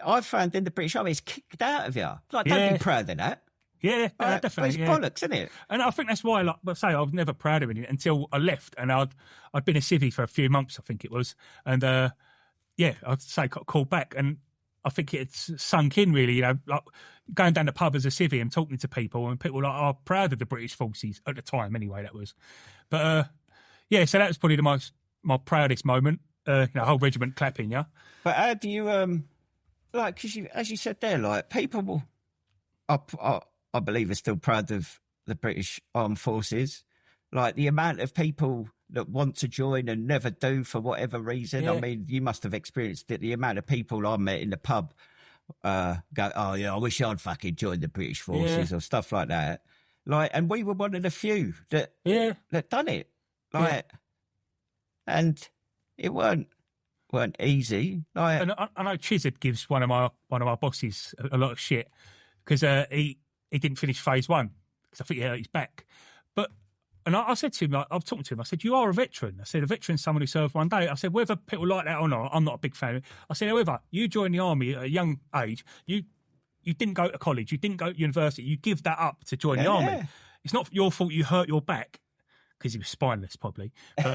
I found in the British Army, it's kicked out of you. Like, don't be proud of that. Yeah, definitely. It's bollocks, isn't it? And I think that's why, like I say, I was never proud of it until I left, and I'd been a civvy for a few months, I think it was, and I'd say got called back, and I think it's sunk in really, like going down the pub as a civvy and talking to people, and people are proud of the British forces at the time, anyway. That was, but so that was probably my proudest moment. Whole regiment clapping, yeah. But how do you like? Because as you said there, like people I believe are still proud of the British Armed Forces. Like the amount of people that want to join and never do for whatever reason. Yeah. I mean, you must have experienced it. The amount of people I met in the pub go, oh yeah, I wish I'd fucking joined the British Forces or stuff like that. Like, and we were one of the few that done it. Like, and it weren't easy. Like, and I know Chizard gives one of our bosses a lot of shit because he didn't finish phase 1 because I think he hurt his back. But And I said to him, I was talking to him, I said, you are a veteran. I said, a veteran's someone who served one day. I said, whether people like that or not, I'm not a big fan of it. I said, however, you joined the army at a young age, you didn't go to college, you didn't go to university, you give that up to join the army. It's not your fault you hurt your back, because he was spineless, probably. But,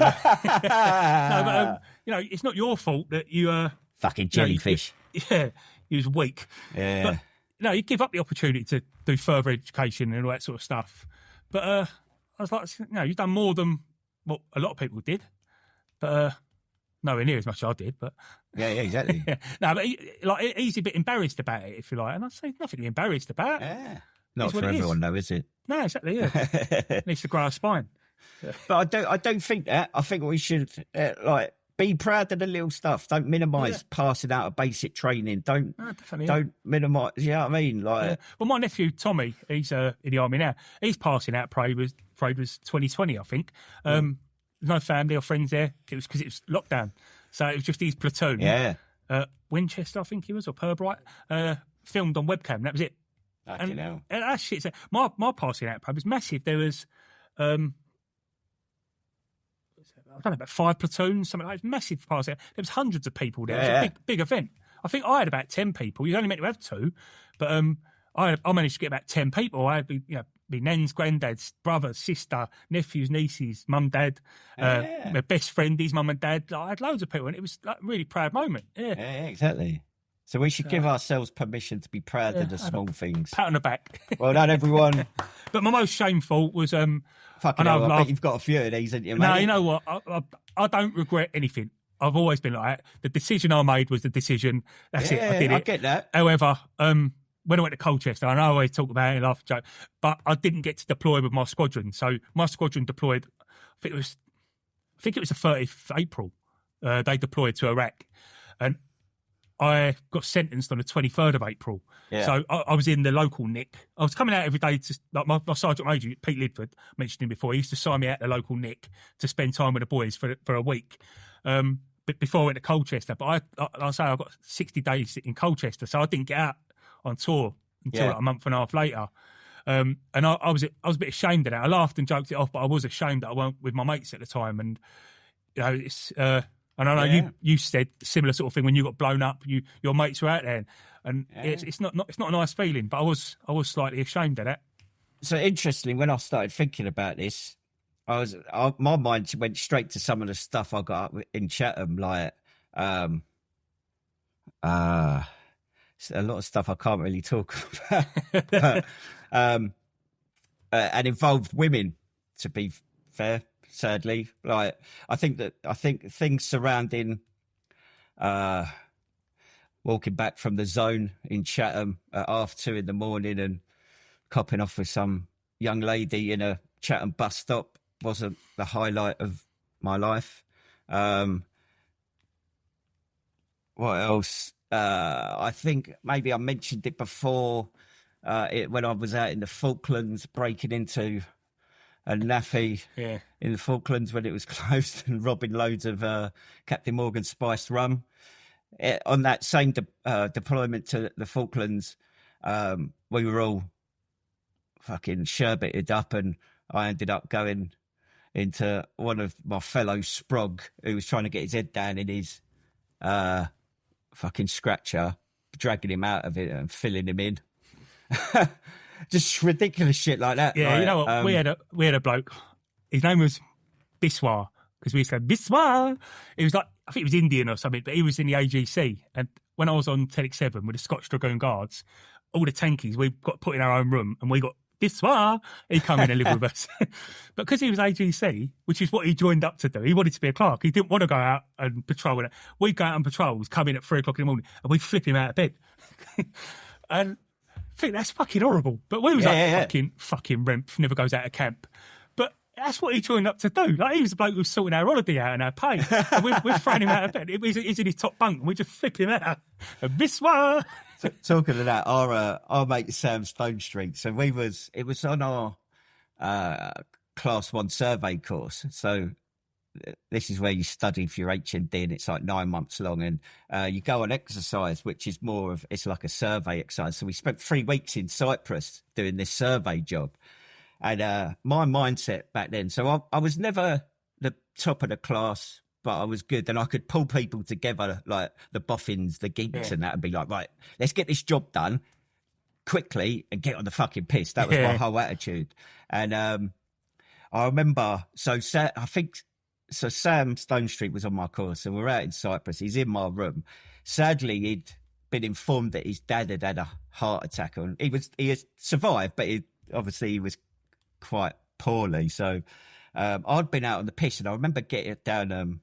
no, but it's not your fault that you... fucking jellyfish. He was weak. Yeah. But, you give up the opportunity to do further education and all that sort of stuff. But I was like, you've done more than what a lot of people did. But nowhere near as much as I did. But yeah, exactly. No, but he's a bit embarrassed about it, if you like. And I'd say nothing to be embarrassed about. Yeah. Not for everyone, though, is it? No, exactly, yeah. Needs to grow a spine. But I don't think that. I think we should, be proud of the little stuff. Don't minimise passing out of basic training. Don't minimise. You know what I mean? Well, my nephew Tommy, he's in the army now. He's passing out. Parade was 2020, I think. No family or friends there. It was because it was lockdown, so it was just his platoon. Yeah. Winchester, I think he was, or Purbright. Filmed on webcam. That was it. And that shit. My passing out parade was massive. There was. I don't know, about 5 platoons, something like that. Massive party. There was hundreds of people there. It was a big event. I think I had about 10 people. You only meant to have 2, but I managed to get about 10 people. I had my nan's, granddad's, brother, sister, nephews, nieces, mum, dad, my best friend, his mum and dad. I had loads of people, and it was like a really proud moment. Yeah, exactly. So we should give ourselves permission to be proud of the small things. Pat on the back. Well done, everyone. But my most shameful was... Fucking hell, I bet you've got a few of these, haven't you, mate? No, you know what? I don't regret anything. I've always been like that. The decision I made was the decision. That's it. I did it. I get that. However, when I went to Colchester, and I always talk about it, laugh and joke, but I didn't get to deploy with my squadron. So my squadron deployed, I think it was the 30th of April. They deployed to Iraq. And I got sentenced on the 23rd of April. Yeah. So I was in the local Nick. I was coming out every day to, like my Sergeant Major, Pete Lidford, mentioned him before, he used to sign me out the local Nick to spend time with the boys for a week. But before I went to Colchester, but I say I got 60 days in Colchester, so I didn't get out on tour until like a month and a half later. And I was a bit ashamed of that. I laughed and joked it off, but I was ashamed that I weren't with my mates at the time. And it's and I know you said similar sort of thing when you got blown up. Your mates were out there, and it's not a nice feeling. But I was slightly ashamed of that. So interestingly, when I started thinking about this, my mind went straight to some of the stuff I got up in Chatham, like a lot of stuff I can't really talk about, and involved women. To be fair. Sadly, like I think things surrounding walking back from the zone in Chatham at 2:30 in the morning and copping off with some young lady in a Chatham bus stop wasn't the highlight of my life. What else? I think maybe I mentioned it before. When I was out in the Falklands breaking into a naffy in the Falklands when it was closed and robbing loads of Captain Morgan spiced rum. On that same deployment to the Falklands, we were all fucking sherbeted up, and I ended up going into one of my fellow Sprog who was trying to get his head down in his fucking scratcher, dragging him out of it and filling him in. Just ridiculous shit like that. Yeah, like, you know what? We had a bloke. His name was Biswar, because we used to go, Biswar. It was like, I think he was Indian or something, but he was in the AGC. And when I was on Telex 7 with the Scotch Dragoon Guards, all the tankies, we got put in our own room and we got Biswar. He come in and live with us. But because he was AGC, which is what he joined up to do, he wanted to be a clerk. He didn't want to go out and patrol. We'd go out on patrols, come in at 3 o'clock in the morning, and we'd flip him out of bed. And I think that's fucking horrible. But we was fucking Remph, never goes out of camp. But that's what he joined up to do. Like, he was the bloke who was sorting our holiday out and our pay. And we're throwing him out of bed. He's in his top bunk, and we just flip him out. And this one. Talking of that, our mate Sam Stone Street. So it was on our Class 1 survey course. So this is where you study for your HND, and it's like 9 months long, and you go on exercise, which is it's like a survey exercise. So we spent 3 weeks in Cyprus doing this survey job, And my mindset back then, so I was never the top of the class, but I was good. And I could pull people together, like the boffins, the geeks and that, and be like, right, let's get this job done quickly and get on the fucking piss. That was my whole attitude. And I remember, so I think, so Sam Stone Street was on my course, and we're out in Cyprus. He's in my room. Sadly, he'd been informed that his dad had a heart attack, and he had survived, but obviously he was quite poorly. So I'd been out on the piss, and I remember getting it down,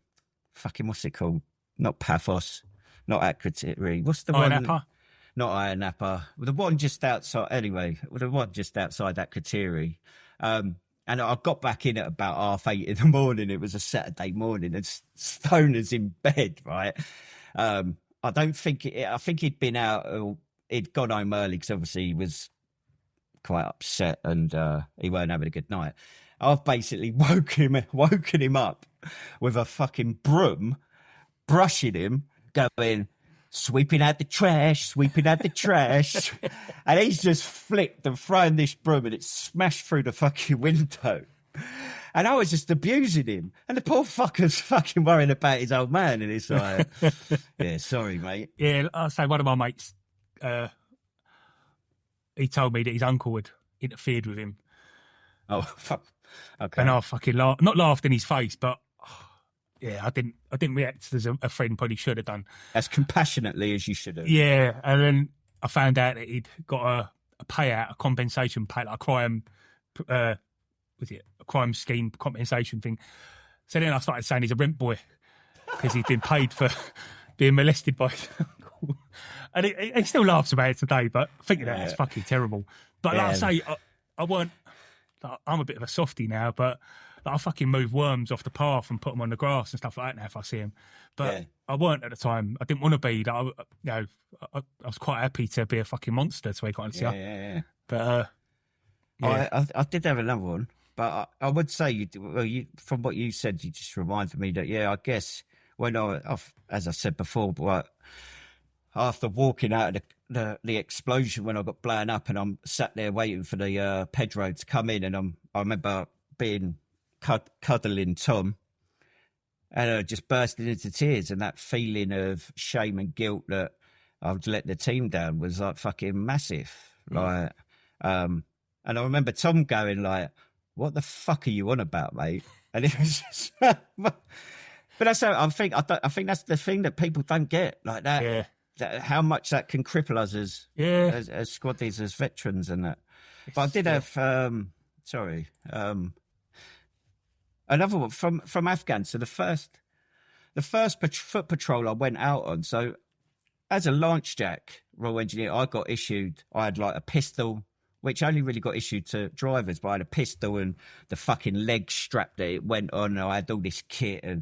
fucking, what's it called? Not Paphos, not Akrotiri. What's the one? Napa? Not Iron Napa. The one just outside, anyway, the one just outside Akrotiri. And I got back in at about 8:30 in the morning. It was a Saturday morning, and Stoner's in bed, right? I think he'd been out, or he'd gone home early because obviously he was quite upset and he weren't having a good night. I've basically woken him up with a fucking broom, brushing him, going, sweeping out the trash. And he's just flicked and thrown this broom, and it smashed through the fucking window. And I was just abusing him. And the poor fucker's fucking worrying about his old man. And it's like, yeah, sorry, mate. Yeah, I'll say one of my mates, he told me that his uncle had interfered with him. Oh, fuck. Okay. And I fucking not laughed in his face, but yeah, I didn't react as a friend probably should have done. As compassionately as you should have. Yeah, and then I found out that he'd got a payout, a compensation payout, like a crime scheme compensation thing. So then I started saying he's a rent boy because he'd been paid for being molested by his uncle. And he still laughs about it today, but thinking that it's fucking terrible. But like I say, I weren't. I'm a bit of a softie now, but I fucking move worms off the path and put them on the grass and stuff like that now if I see them. But I weren't at the time. I didn't want to be. I was quite happy to be a fucking monster to be honest. Yeah. But I did have another one, but I would say from what you said, you just reminded me that I guess when as I said before, but after walking out of the explosion when I got blown up, and I'm sat there waiting for the Pedro to come in, and I remember being cuddling Tom, and just bursting into tears, and that feeling of shame and guilt that I'd let the team down was like fucking massive. Like, and I remember Tom going like, "What the fuck are you on about, mate?" And it was just, but that's how I think that's the thing that people don't get, like that. Yeah. How much that can cripple us as squaddies, as veterans, and that. But I did have another one from Afghan. So the first foot patrol I went out on. So as a Lance Jack Royal Engineer, I had like a pistol, which only really got issued to drivers, but I had a pistol and the fucking leg strap that it went on. And I had all this kit and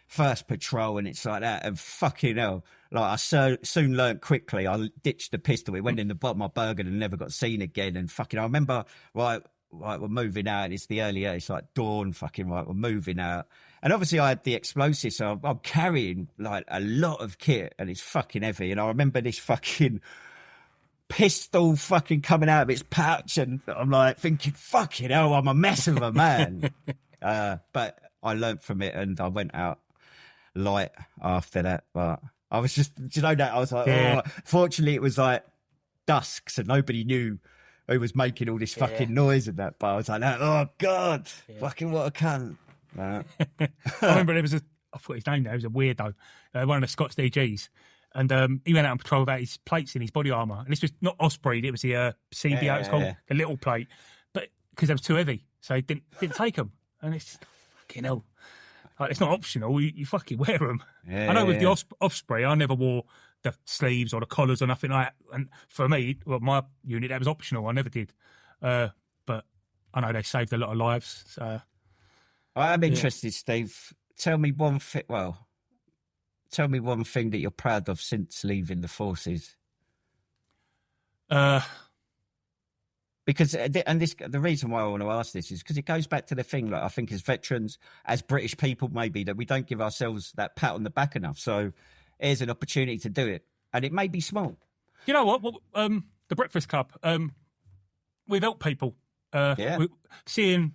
first patrol, and it's like that. And fucking hell, like I soon learnt quickly. I ditched the pistol. It went in the bottom of my burger and never got seen again. And fucking, I remember, right, we're moving out. It's the early, it's like dawn, fucking right, we're moving out. And obviously I had the explosives, so I'm carrying like a lot of kit, and it's fucking heavy. And I remember this fucking pistol fucking coming out of its pouch, and I'm like thinking, fucking hell, I'm a mess of a man. But I learnt from it, and I went out light after that. But I was just, I was like, fortunately it was like dusk, so nobody knew who was making all this fucking noise and that. But I was like, oh God, fucking what a cunt. I remember I forgot his name now, he was a weirdo, one of the Scots DGs. And he went out on patrol without his plates in his body armour. And this was not Osprey, it was the CBO, it's called, the little plate. But because they were too heavy, so he didn't take them. And it's fucking hell. Like, it's not optional, you fucking wear them. I know with the Osprey, I never wore the sleeves or the collars or nothing like that. And for me, my unit, that was optional. I never did. But I know they saved a lot of lives. So I'm interested, Steve. Tell me one thing that you're proud of since leaving the forces. Because, the reason why I want to ask this is because it goes back to the thing, like I think as veterans, as British people, maybe that we don't give ourselves that pat on the back enough. So here's an opportunity to do it, and it may be small. You know what? The Breakfast Club, we've helped people Seeing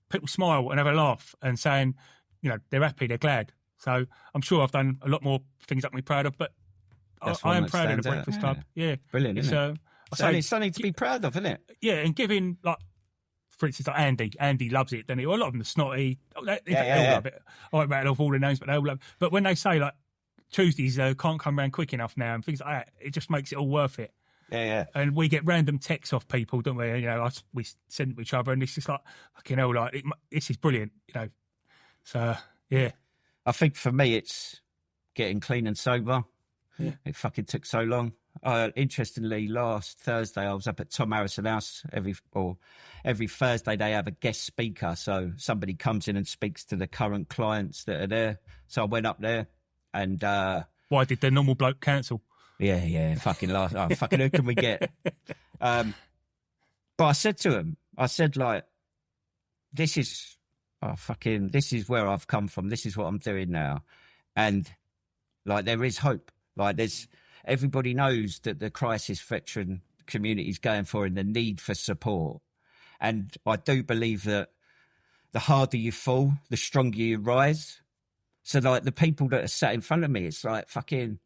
people smile and have a laugh and saying, you know, they're happy, they're glad. So I'm sure I've done a lot more things that I'm proud of, but I am proud of the Breakfast Club. Yeah. Brilliant, isn't it? It's something to be proud of, isn't it? Yeah, and giving, like, for instance, like Andy loves it, doesn't he? Well, a lot of them are snotty. They all love it. I won't rattle off all the names, but they all love it. But when they say, like, Tuesdays can't come round quick enough now and things like that, it just makes it all worth it. Yeah. And we get random texts off people, don't we? You know, we send to each other, and it's just like, fucking hell, like, this is brilliant, you know. So, yeah. I think for me, it's getting clean and sober. Yeah. It fucking took so long. Interestingly, last Thursday, I was up at Tom Harrison House. Every Thursday, they have a guest speaker. So somebody comes in and speaks to the current clients that are there. So I went up there and... why did the normal bloke cancel? Yeah. Fucking who can we get? But I said to him, like, this is where I've come from. This is what I'm doing now. And, like, there is hope. Like, everybody knows that the crisis veteran community is going for and the need for support. And I do believe that the harder you fall, the stronger you rise. So, like, the people that are sat in front of me, it's like, fucking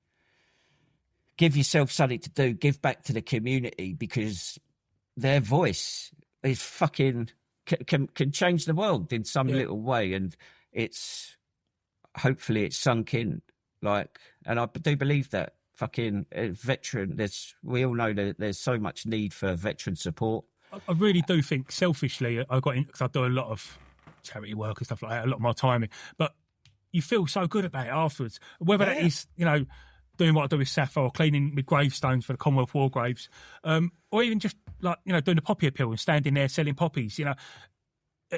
give yourself something to do, give back to the community, because their voice is fucking can change the world in some little way. And hopefully it's sunk in. Like, and I do believe that fucking veteran, we all know that there's so much need for veteran support. I really do think, selfishly, I got in because I do a lot of charity work and stuff like that, a lot of my time. But you feel so good about it afterwards. Whether that is, you know, doing what I do with Sappho, or cleaning with gravestones for the Commonwealth War graves, or even just, like, you know, doing the poppy appeal and standing there selling poppies, you know.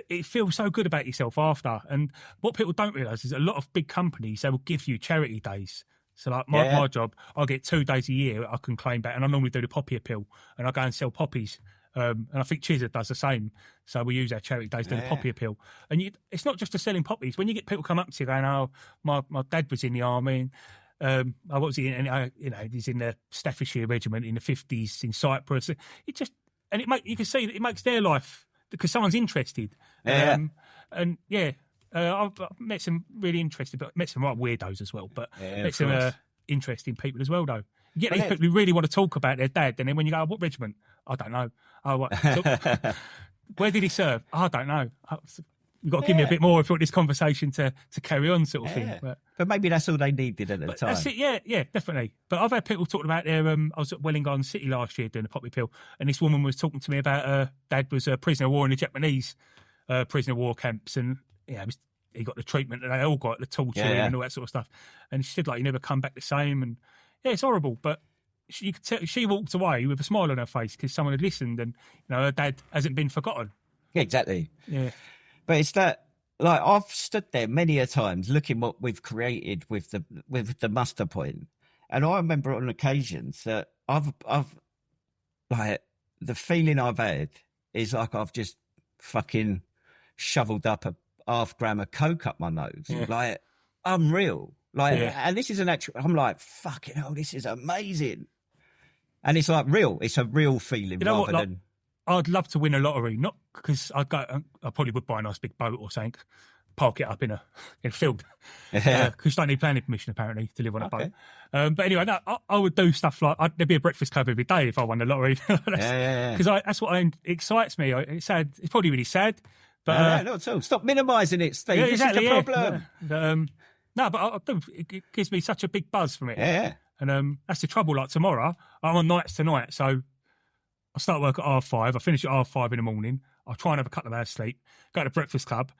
It feels so good about yourself after. And what people don't realise is a lot of big companies, they will give you charity days. So, like, my job, I get 2 days a year I can claim back, and I normally do the poppy appeal, and I go and sell poppies. And I think Chizard does the same. So we use our charity days to do the poppy appeal. And it's not just for selling poppies. When you get people come up to you going, oh, my dad was in the army, what was he in? You know, he's in the Staffordshire Regiment in the 50s in Cyprus. You can see that it makes their life, because someone's interested. I've met some really interesting, but met some right weirdos as well. But met some interesting people as well, though. You get these people who really want to talk about their dad, and then when you go, oh, what regiment? I don't know. Oh, what? Where did he serve? I don't know. You've got to give me a bit more if you want this conversation to carry on, sort of thing. But maybe that's all they needed at the time. That's it, yeah, definitely. But I've had people talking about their... I was at Wellington City last year doing a poppy pill, and this woman was talking to me about her dad was a prisoner of war in the Japanese prisoner of war camps, and he got the treatment that they all got, the torture and all that sort of stuff. And she said, like, you never come back the same, and it's horrible, but you could tell she walked away with a smile on her face because someone had listened, and, you know, her dad hasn't been forgotten. Yeah, exactly. Yeah. But it's that, like, I've stood there many a times looking what we've created with the muster point, and I remember on occasions that I've like, the feeling I've had is like I've just fucking shoveled up a half gram of coke up my nose, like, unreal. Like, and this is an actual. I'm like, fucking hell, this is amazing, and it's like real. It's a real feeling, you know rather than. I'd love to win a lottery, not because I probably would buy a nice big boat or something, park it up in a field, because you don't need planning permission apparently to live on a boat. But anyway, no, I would do stuff like there'd be a breakfast club every day if I won the lottery. Because that's what excites me. It's sad. It's probably really sad, but not at all. Stop minimising it, Steve. Yeah, exactly, this is the problem. No, but it gives me such a big buzz from it. Yeah. And that's the trouble. Like, tomorrow, I'm on nights tonight, so I start work at 5:30. I finish at 5:30 in the morning. I try and have a couple of hours sleep, go to the breakfast club.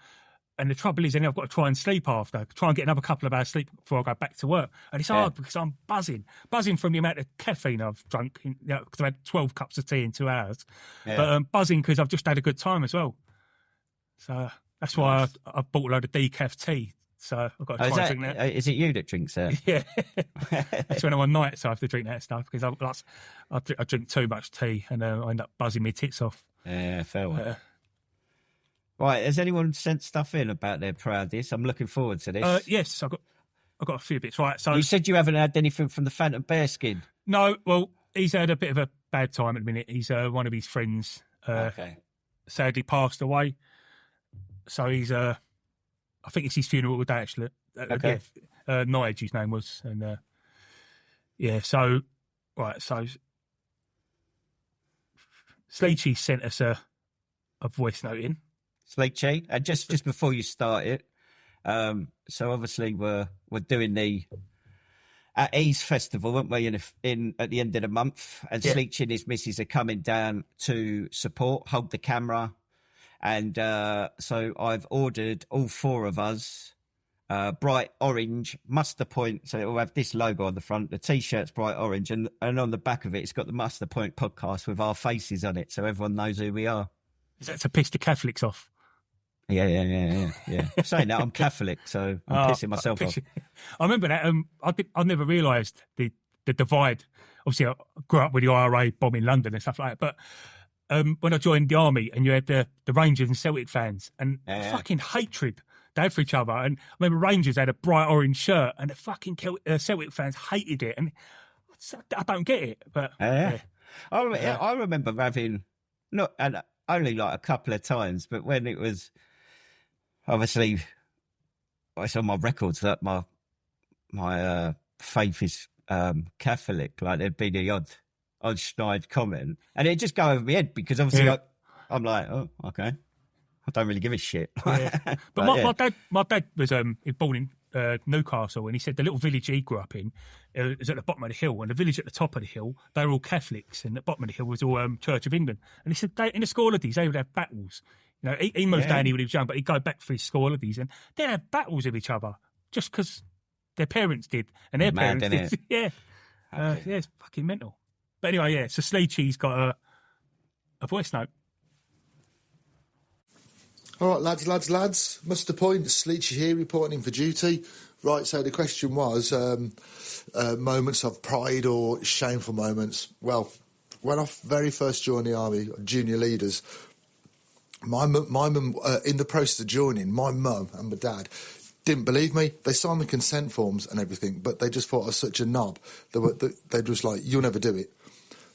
And the trouble is, then I've got to try and sleep after, try and get another couple of hours sleep before I go back to work. And it's hard because I'm buzzing from the amount of caffeine I've drunk, because I've had 12 cups of tea in 2 hours. Yeah. But buzzing because I've just had a good time as well. So that's why I bought a load of decaf tea. So I've got to try and drink that. Is it you that drinks that? Yeah. That's when I'm on night, so I have to drink that stuff because I drink too much tea and I end up buzzing my tits off. Yeah, fair one. Right, has anyone sent stuff in about their Proudest? I'm looking forward to this. Yes, I've got a few bits. Right, so you said you haven't had anything from the Phantom Bearskin. No, well, he's had a bit of a bad time at the minute. He's one of his friends. Okay. sadly passed away. So he's, I think it's his funeral today, actually. Okay. Nige, his name was. And so, right, so Sleechy sent us a voice note in. Sleechy, just before you start it, so obviously we're doing the at Ease Festival, weren't we, in at the end of the month, and Sleechy and his missus are coming down to support, hold the camera, and so I've ordered all four of us bright orange Muster Point, so it will have this logo on the front. The T-shirt's bright orange, and on the back of it, it's got the Muster Point podcast with our faces on it, so everyone knows who we are. Is that to piss the Catholics off? Yeah. Saying that, I'm Catholic, so I'm pissing myself off. I remember that. I never realised the divide. Obviously, I grew up with the IRA bombing London and stuff like that. But when I joined the army, and you had the Rangers and Celtic fans, and fucking hatred they had for each other. And I remember Rangers had a bright orange shirt, and the fucking Celtic fans hated it. And I don't get it. But I remember having only like a couple of times, but when it was. Obviously, it's on my records that my faith is Catholic. Like there'd be the odd snide comment, and it'd just go over my head because obviously I'm like, oh, okay, I don't really give a shit. Yeah. But my dad was born in Newcastle, and he said the little village he grew up in is at the bottom of the hill, and the village at the top of the hill they were all Catholics, and the bottom of the hill was all Church of England. And he said in the school holidays they would have battles. You know, he moved down here when he was young, but he'd go back for his school holidays, and they'd have battles with each other just because their parents did, and their parents did. Yeah. It's fucking mental. But anyway, so Sleechy's got a voice note. All right, lads. Muster Point, Sleechy here, reporting in for duty. Right, so the question was moments of pride or shameful moments. Well, when I very first joined the army, junior leaders, my mum, in the process of joining, my mum and my dad didn't believe me. They signed the consent forms and everything, but they just thought I was such a knob. They were just like, you'll never do it.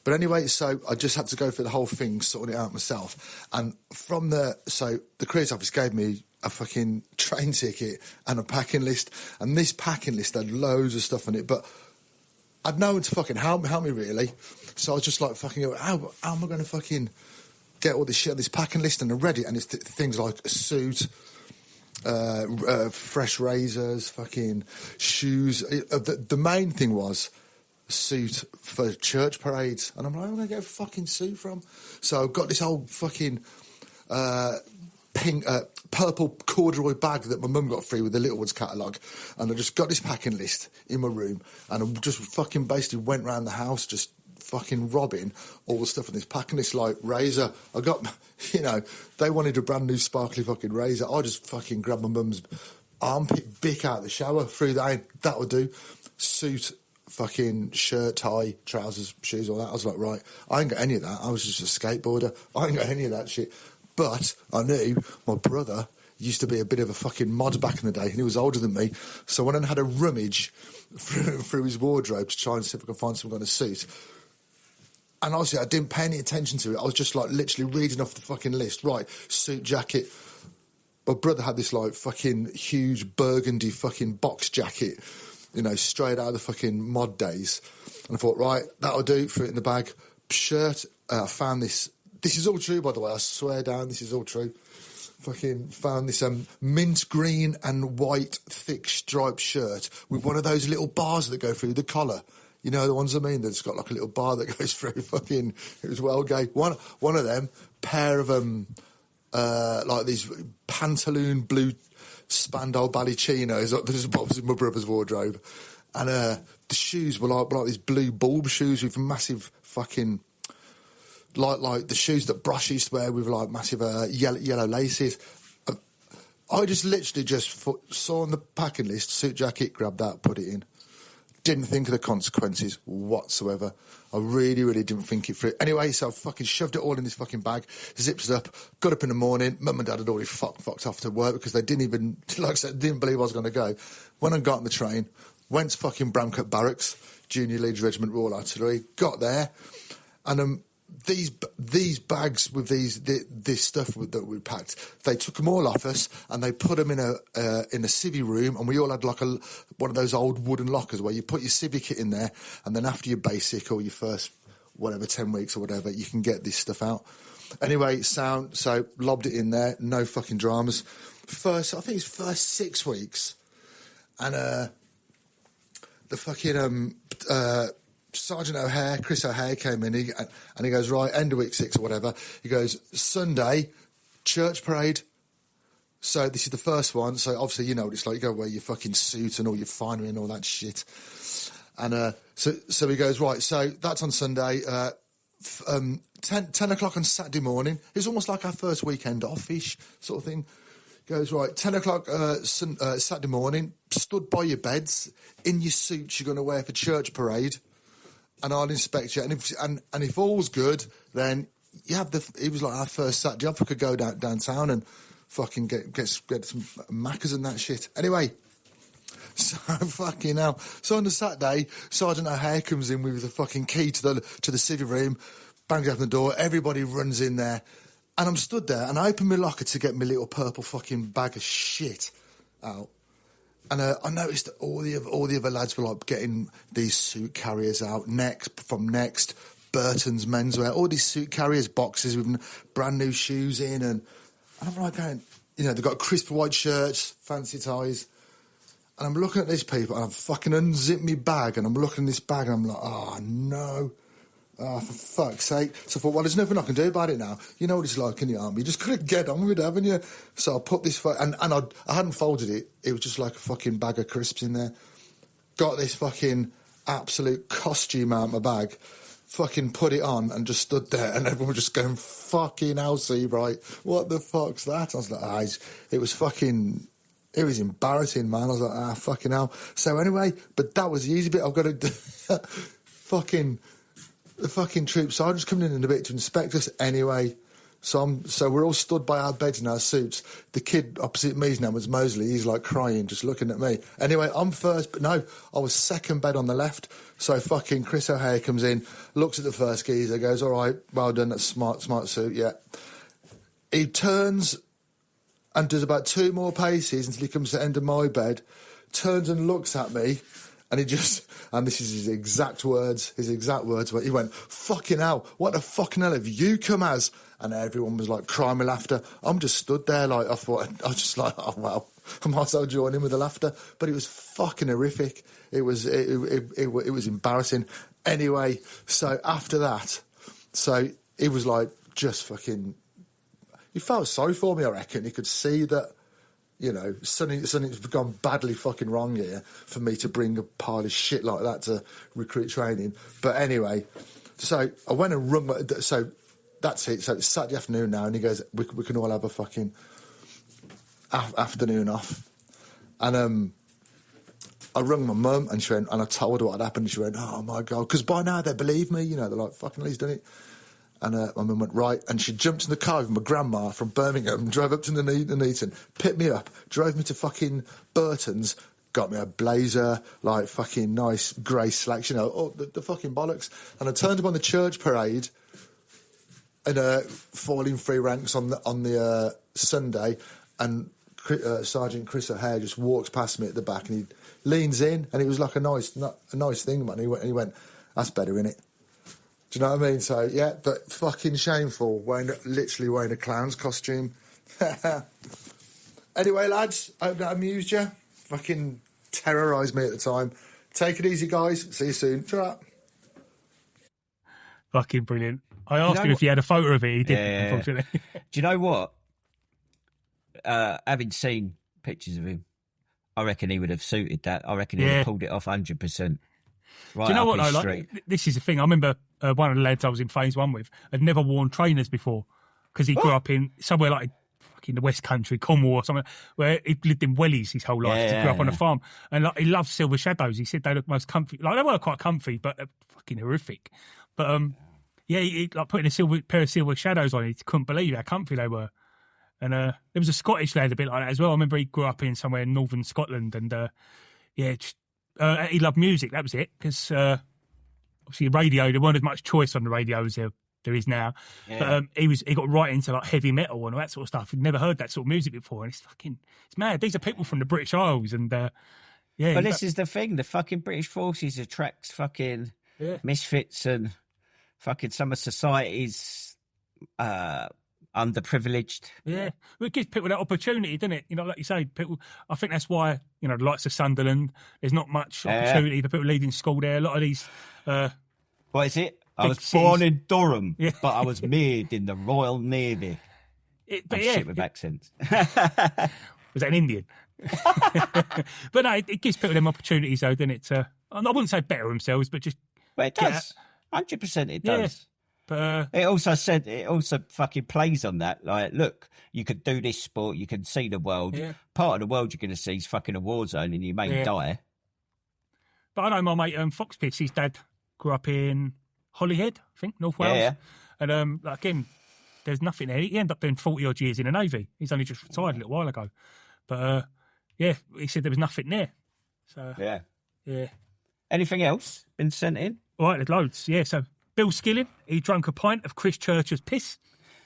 But anyway, so I just had to go through the whole thing, sorting it out myself. And so the careers office gave me a fucking train ticket and a packing list. And this packing list had loads of stuff on it, but I'd no one to fucking help me really. So I was just like fucking, how am I going to fucking get all this shit on this packing list? And I read it, and it's things like a suit, fresh razors, fucking shoes. The main thing was suit for church parades, and I'm like, I'm gonna get a fucking suit from. So I've got this whole fucking pink, purple corduroy bag that my mum got free with the Little Ones catalogue, and I just got this packing list in my room, and I just fucking basically went around the house just fucking robbing all the stuff in this packing list, like razor. I got, they wanted a brand new sparkly fucking razor. I just fucking grabbed my mum's armpit bick out of the shower, threw that in, that would do. Suit, fucking shirt, tie, trousers, shoes, all that. I was like, right, I ain't got any of that. I was just a skateboarder. I ain't got any of that shit. But I knew my brother used to be a bit of a fucking mod back in the day, and he was older than me. So when I had a rummage through his wardrobe to try and see if I could find some kind of suit, and honestly, I didn't pay any attention to it. I was just like literally reading off the fucking list. Right, suit, jacket. My brother had this like fucking huge burgundy fucking box jacket, straight out of the fucking mod days. And I thought, right, that'll do, threw it in the bag. Shirt, I found this. This is all true, by the way, I swear down, this is all true. Fucking found this mint green and white thick striped shirt with one of those little bars that go through the collar. You know the ones I mean? That's got like a little bar that goes through. Fucking, it was well gay. One of them, pair of like these pantaloon blue Spandau Ballycinos. This is my brother's wardrobe, and the shoes were like these blue bulb shoes with massive fucking like the shoes that Brush used to wear with like massive yellow laces. I just literally saw on the packing list suit jacket, grabbed that, put it in. Didn't think of the consequences whatsoever. I really, really didn't think it through. Anyway, so I fucking shoved it all in this fucking bag, zipped it up, got up in the morning. Mum and Dad had already fucked off to work because they didn't even, like I said, didn't believe I was going to go. When I got on the train, went to fucking Bramcote Barracks, Junior Leeds Regiment Royal Artillery, got there, and these bags with this stuff that we packed, they took them all off us and they put them in a civvy room, and we all had like one of those old wooden lockers where you put your civvy kit in there, and then after your basic or your first 10 weeks or whatever, you can get this stuff out. Anyway, so lobbed it in there, no fucking dramas. I think it's first 6 weeks, and the fucking Sergeant O'Hare, Chris O'Hare came in, and he goes, right, end of week 6 or whatever. He goes, Sunday, church parade. So this is the first one. So obviously, you know what it's like. You go wear your fucking suit and all your finery and all that shit. And so he goes, right, so that's on Sunday. 10 o'clock on Saturday morning. It was almost like our first weekend off-ish sort of thing. Goes, right, 10 o'clock Saturday morning, stood by your beds, in your suits you're going to wear for church parade, and I'll inspect you. And if all's good, then you have it was like our first Saturday off. We could go downtown and fucking get some Muckers and that shit. Anyway, so fucking hell. So on the Saturday, Sergeant O'Hare comes in with the fucking key to the civvy room, bangs open the door, everybody runs in there, and I'm stood there, and I open my locker to get my little purple fucking bag of shit out. And I noticed that all the other lads were like getting these suit carriers out. Next, Burton's menswear, all these suit carriers boxes with brand new shoes in, and I'm like going, you know, they've got crisp white shirts, fancy ties, and I'm looking at these people, and I've fucking unzipped my bag, and I'm looking at this bag, and I'm like, oh no. Oh, for fuck's sake. So I thought, well, there's nothing I can do about it now. You know what it's like in the army. You just got to get on with it, haven't you? So I put this... and I hadn't folded it. It was just like a fucking bag of crisps in there. Got this fucking absolute costume out of my bag. Fucking put it on and just stood there, and everyone was just going, fucking hell, Seabright. What the fuck's that? I was like, it was fucking... It was embarrassing, man. I was like, fucking hell. So anyway, but that was the easy bit. I've got to do... The fucking troop sergeant's coming in a bit to inspect us anyway. So we're all stood by our beds in our suits. The kid opposite me's name was Mosley. He's like crying, just looking at me. Anyway, I'm first, but no, I was second bed on the left. So fucking Chris O'Hare comes in, looks at the first geezer, goes, all right, well done, that's smart suit, yeah. He turns and does about 2 more paces until he comes to the end of my bed, turns and looks at me, and he just, and this is his exact words, where he went, fucking hell, what the fucking hell have you come as? And everyone was like crying with laughter. I'm just stood there like, I was just like, oh wow, I might as well join in with the laughter. But it was fucking horrific. It was embarrassing. Anyway, so after that, so it was like just fucking, he felt sorry for me, I reckon. He could see that, you know, something's gone badly fucking wrong here for me to bring a pile of shit like that to recruit training. But anyway, so I went and rung so that's it. So it's Saturday afternoon now, and he goes, we can all have a fucking afternoon off. And I rung my mum, and she went, and I told her what had happened, and she went, oh my God, because by now they believe me, you know, they're like, fucking he's done it. And my mum went, right, and she jumped in the car with my grandma from Birmingham, drove up to Nuneaton, picked me up, drove me to fucking Burton's, got me a blazer, like fucking nice grey slacks, you know, the fucking bollocks. And I turned up on the church parade and falling 3 ranks on the Sunday, and Sergeant Chris O'Hare just walks past me at the back, and he leans in, and it was like a nice thing, man. He went, that's better, innit? Do you know what I mean? So, yeah, but fucking shameful, literally wearing a clown's costume. Anyway, lads, I hope that amused you. Fucking terrorised me at the time. Take it easy, guys. See you soon. Ta-ra. Fucking brilliant. I asked him if he had a photo of it. He didn't, unfortunately. Do you know what? Having seen pictures of him, I reckon he would have suited that. I reckon he would have pulled it off 100%. Right. Do you know what, though? Like, this is the thing. I remember one of the lads I was in phase 1 with had never worn trainers before because he grew up in somewhere like fucking the West Country, Cornwall or something, where he lived in wellies his whole life. He grew up on a farm. And like, he loved Silver Shadows. He said they look most comfy. Like, they were quite comfy, but they're fucking horrific. But, he like putting a pair of Silver Shadows on, he couldn't believe how comfy they were. And there was a Scottish lad a bit like that as well. I remember he grew up in somewhere in northern Scotland, and he loved music. That was it, because obviously radio, there weren't as much choice on the radio as there there is now. Yeah. But he got right into like heavy metal and all that sort of stuff. He'd never heard that sort of music before, and it's mad. These are people from the British Isles, and yeah. But this is the thing: the fucking British forces attracts fucking misfits and fucking some of society's underprivileged. Yeah, well, it gives people that opportunity, doesn't it? You know, like you say, people. I think that's why, you know, the likes of Sunderland, there's not much opportunity for people leaving school there. A lot of these. What is it? I was cities. born in Durham, but I was made in the Royal Navy. Shit with accents. Was that an Indian? But no, it gives people them opportunities, though, doesn't it? I wouldn't say better themselves, but just. Well, it does. 100% it does. But it also fucking plays on that. Like, look, you could do this sport, you can see the world. Yeah. Part of the world you're going to see is fucking a war zone, and you may die. But I know my mate Foxpiss, his dad grew up in Holyhead, I think, North Wales. Yeah. And again, there's nothing there. He ended up doing 40 odd years in the Navy. He's only just retired a little while ago. But he said there was nothing there. So yeah. Anything else been sent in? All right, there's loads. Yeah, so Bill Skilling, he drank a pint of Chris Church's piss,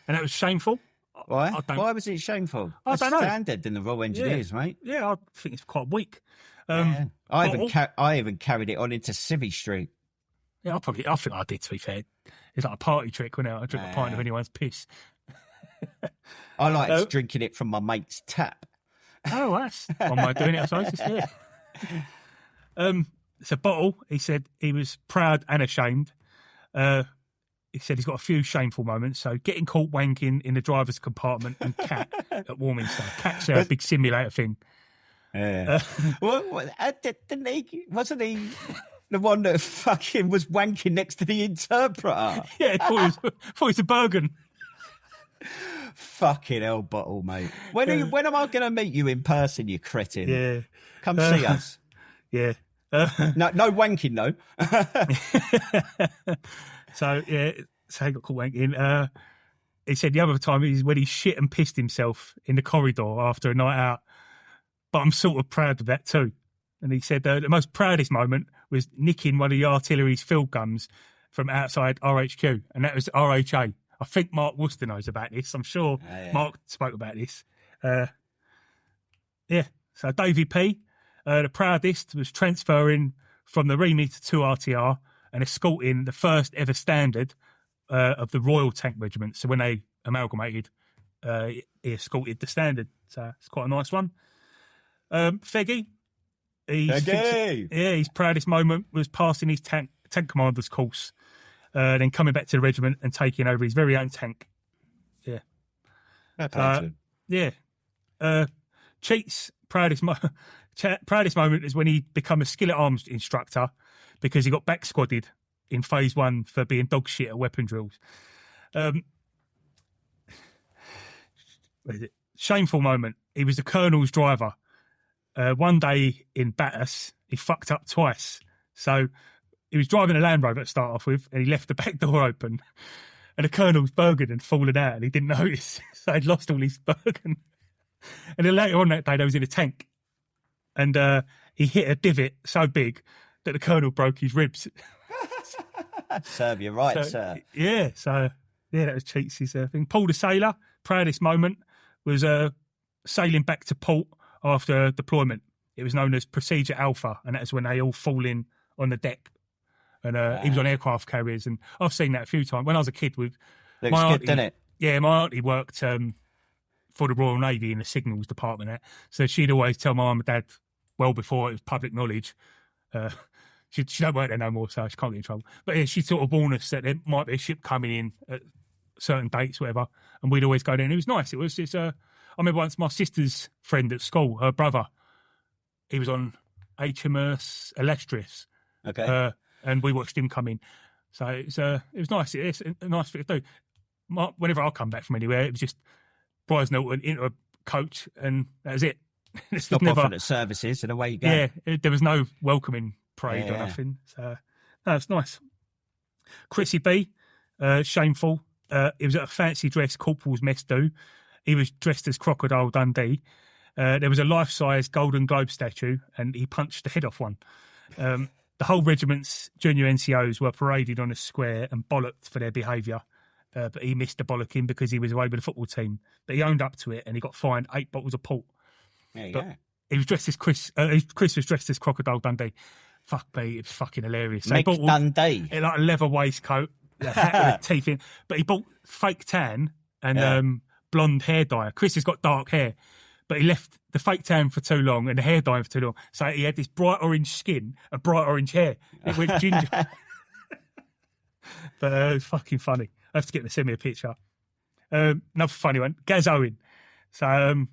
and that was shameful. Why? Why was it shameful? I don't know. Standard in the Royal Engineers, mate. Yeah, I think it's quite weak. I even carried it on into Civvy Street. Yeah, I think I did, to be fair. It's like a party trick, wasn't it? I drink a pint of anyone's piss. I liked drinking it from my mate's tap. Oh, that's one way of doing it, I suppose. It's a bottle. He said he was proud and ashamed. He said he's got a few shameful moments. So getting caught wanking in the driver's compartment and Cat at Warminster. Cat's a big simulator thing. Didn't he? Wasn't he the one that fucking was wanking next to the interpreter? Yeah, I thought it was a Bergen. Fucking hell, bottle, mate. When am I going to meet you in person, you cretin? Yeah. Come see us. Yeah. No wanking, though. So he got caught wanking. He said the other time is when he shit and pissed himself in the corridor after a night out. But I'm sort of proud of that too. And he said the most proudest moment was nicking one of the artillery's field guns from outside RHQ, and that was RHA. I think Mark Worcester knows about this. I'm sure Mark spoke about this. So Davey P, the proudest, was transferring from the Remy to 2RTR and escorting the first ever standard of the Royal Tank Regiment. So when they amalgamated, he escorted the standard. So it's quite a nice one. Feggy. His proudest moment was passing his tank commander's course, then coming back to the regiment and taking over his very own tank. Cheats' proudest moment is when he became a skillet arms instructor because he got back squadded in phase 1 for being dog shit at weapon drills. Shameful moment. He was the colonel's driver. One day in Battus, he fucked up twice. So he was driving a Land Rover to start off with, and he left the back door open. And the colonel's Bergen had fallen out, and he didn't notice. So he'd lost all his Bergen. And then later on that day, they was in a tank. And he hit a divot so big that the colonel broke his ribs. Serve you right, sir. Yeah, that was Cheats' thing. Paul the Sailor, proudest moment, was sailing back to port after deployment. It was known as Procedure Alpha, and that's when they all fall in on the deck. And he was on aircraft carriers, and I've seen that a few times. When I was a kid, looks good, doesn't it? Yeah, my auntie worked for the Royal Navy in the signals department. So she'd always tell my mum and dad, well before it was public knowledge, she don't work there no more, so she can't get in trouble. But yeah, she'd sort of warn us that there might be a ship coming in at certain dates, whatever, and we'd always go there. And it was nice. I remember once my sister's friend at school, her brother, he was on HMS Illustrious. Okay. And we watched him come in. So it was nice. It's a nice thing to do. Whenever I come back from anywhere, it was just Bryce Norton into a coach, and that was it. Stop off at services and away you go. Yeah, there was no welcoming parade or nothing. So it's nice. Chrissy B, shameful. It was at a fancy dress corporal's mess do. He was dressed as Crocodile Dundee. There was a life-size Golden Globe statue, and he punched the head off one. The whole regiment's junior NCOs were paraded on a square and bollocked for their behaviour. but he missed the bollocking because he was away with the football team. But he owned up to it and he got fined 8 bottles of port. There you go. He was dressed as Chris. Chris was dressed as Crocodile Dundee. Fuck me, it was fucking hilarious. So Mick Dundee. Like a leather waistcoat, a hat with the teeth in. But he bought fake tan and blonde hair dye. Chris has got dark hair, but he left the fake tan for too long and the hair dye for too long. So he had this bright orange skin and bright orange hair. It went ginger. But it was fucking funny. I have to get them to send me a picture. Another funny one, Gaz Owen. So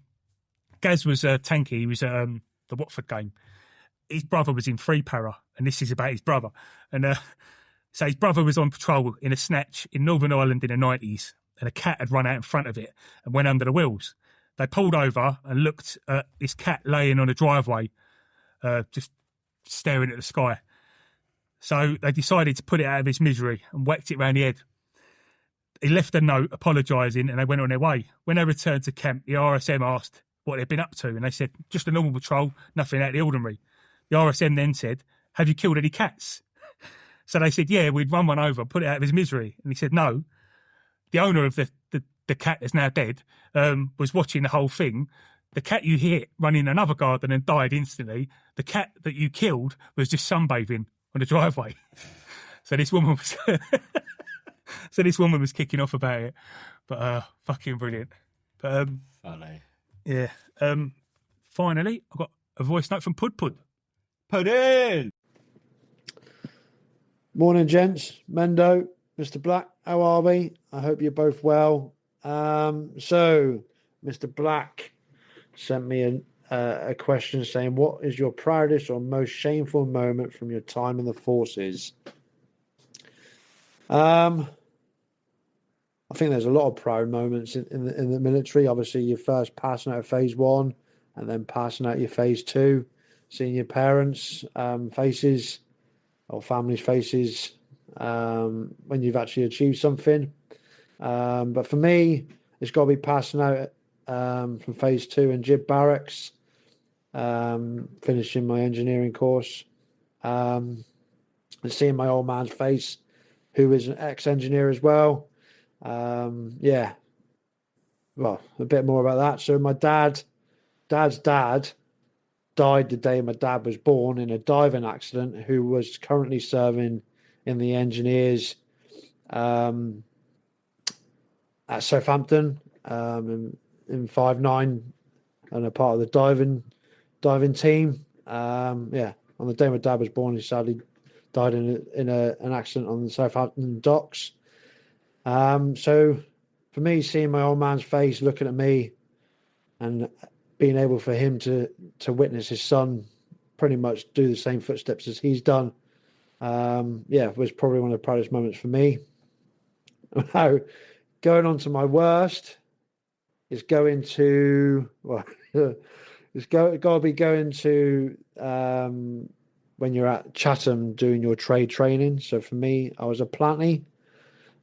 Gaz was tanky. He was the Watford game. His brother was in free para, and this is about his brother. And so his brother was on patrol in a snatch in Northern Ireland in the 90s, and a cat had run out in front of it and went under the wheels. They pulled over and looked at this cat laying on a driveway, just staring at the sky. So they decided to put it out of its misery and whacked it round the head. He left a note apologising and they went on their way. When they returned to camp, the RSM asked what they'd been up to, and they said, just a normal patrol, nothing out of the ordinary. The RSM then said, have you killed any cats? So they said, yeah, we'd run one over, put it out of his misery. And he said, no. The owner of the cat that's now dead was watching the whole thing. The cat you hit ran in another garden and died instantly. The cat that you killed was just sunbathing on the driveway. So this woman was kicking off about it. But fucking brilliant. But, funny. Yeah. Finally, I got a voice note from Pud. Put in. Morning, gents. Mendo, Mr. Black, how are we? I hope you're both well. So, Mr. Black sent me a question saying, what is your proudest or most shameful moment from your time in the forces? I think there's a lot of proud moments in the military. Obviously, you're first passing out of phase 1 and then passing out your phase 2, seeing your parents' faces or families' faces when you've actually achieved something. But for me, it's got to be passing out from phase 2 in Jib Barracks, finishing my engineering course, and seeing my old man's face, who is an ex-engineer as well. Yeah, well, a bit more about that. So my dad's dad died the day my dad was born in a diving accident, who was currently serving in the engineers at Southampton in 5-9 and a part of the diving team. Yeah, on the day my dad was born, he sadly died in an accident on the Southampton docks. So for me, seeing my old man's face looking at me and being able for him to witness his son pretty much do the same footsteps as he's done, yeah, was probably one of the proudest moments for me. Now, going on to my worst is going to, well, it's got to be going to when you're at Chatham doing your trade training. So for me, I was a plantee,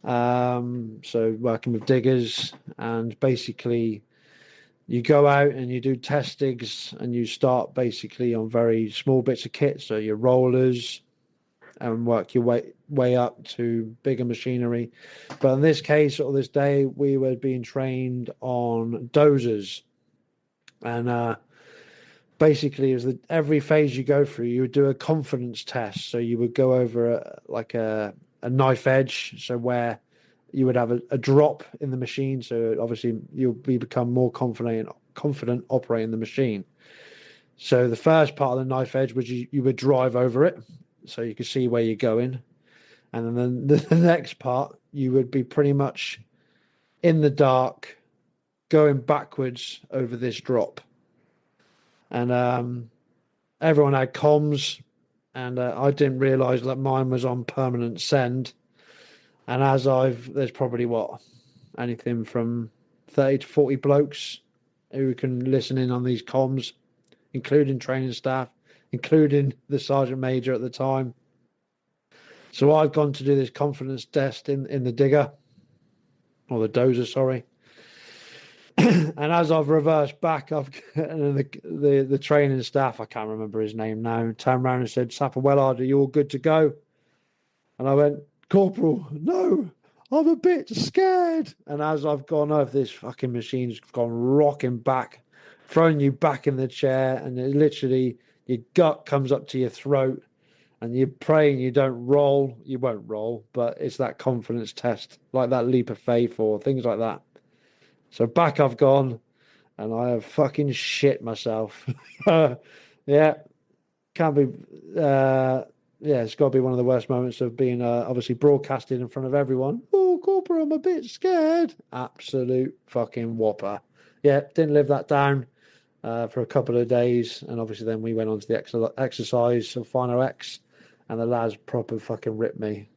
so working with diggers, and basically you go out and you do test digs and you start basically on very small bits of kit, so your rollers, and work your way up to bigger machinery. But in this case, or this day, we were being trained on dozers, and basically, it was every phase you go through, you would do a confidence test. So you would go over a knife edge, so where you would have a drop in the machine. So obviously, you'll become more confident operating the machine. So the first part of the knife edge was you would drive over it, so you could see where you're going. And then the next part, you would be pretty much in the dark, going backwards over this drop. And everyone had comms, and I didn't realise that mine was on permanent send. And there's probably anything from 30 to 40 blokes who can listen in on these comms, including training staff, including the sergeant major at the time. So I've gone to do this confidence test in the digger, or the dozer, sorry. And as I've reversed back, and the training staff, I can't remember his name now, turned around and said, "Sapper Wellard, are you all good to go?" And I went, "Corporal, no, I'm a bit scared. And as I've gone over, this fucking machine's gone rocking back, throwing you back in the chair, and it literally, your gut comes up to your throat, and you're praying you don't roll. You won't roll, but it's that confidence test, like that leap of faith or things like that. So back I've gone, and I have fucking shit myself. Yeah, can't be. Yeah, it's got to be one of the worst moments of being obviously broadcasted in front of everyone. Oh, Corporal, I'm a bit scared. Absolute fucking whopper. Yeah, didn't live that down for a couple of days, and obviously then we went on to the exercise of Final X, and the lads proper fucking ripped me,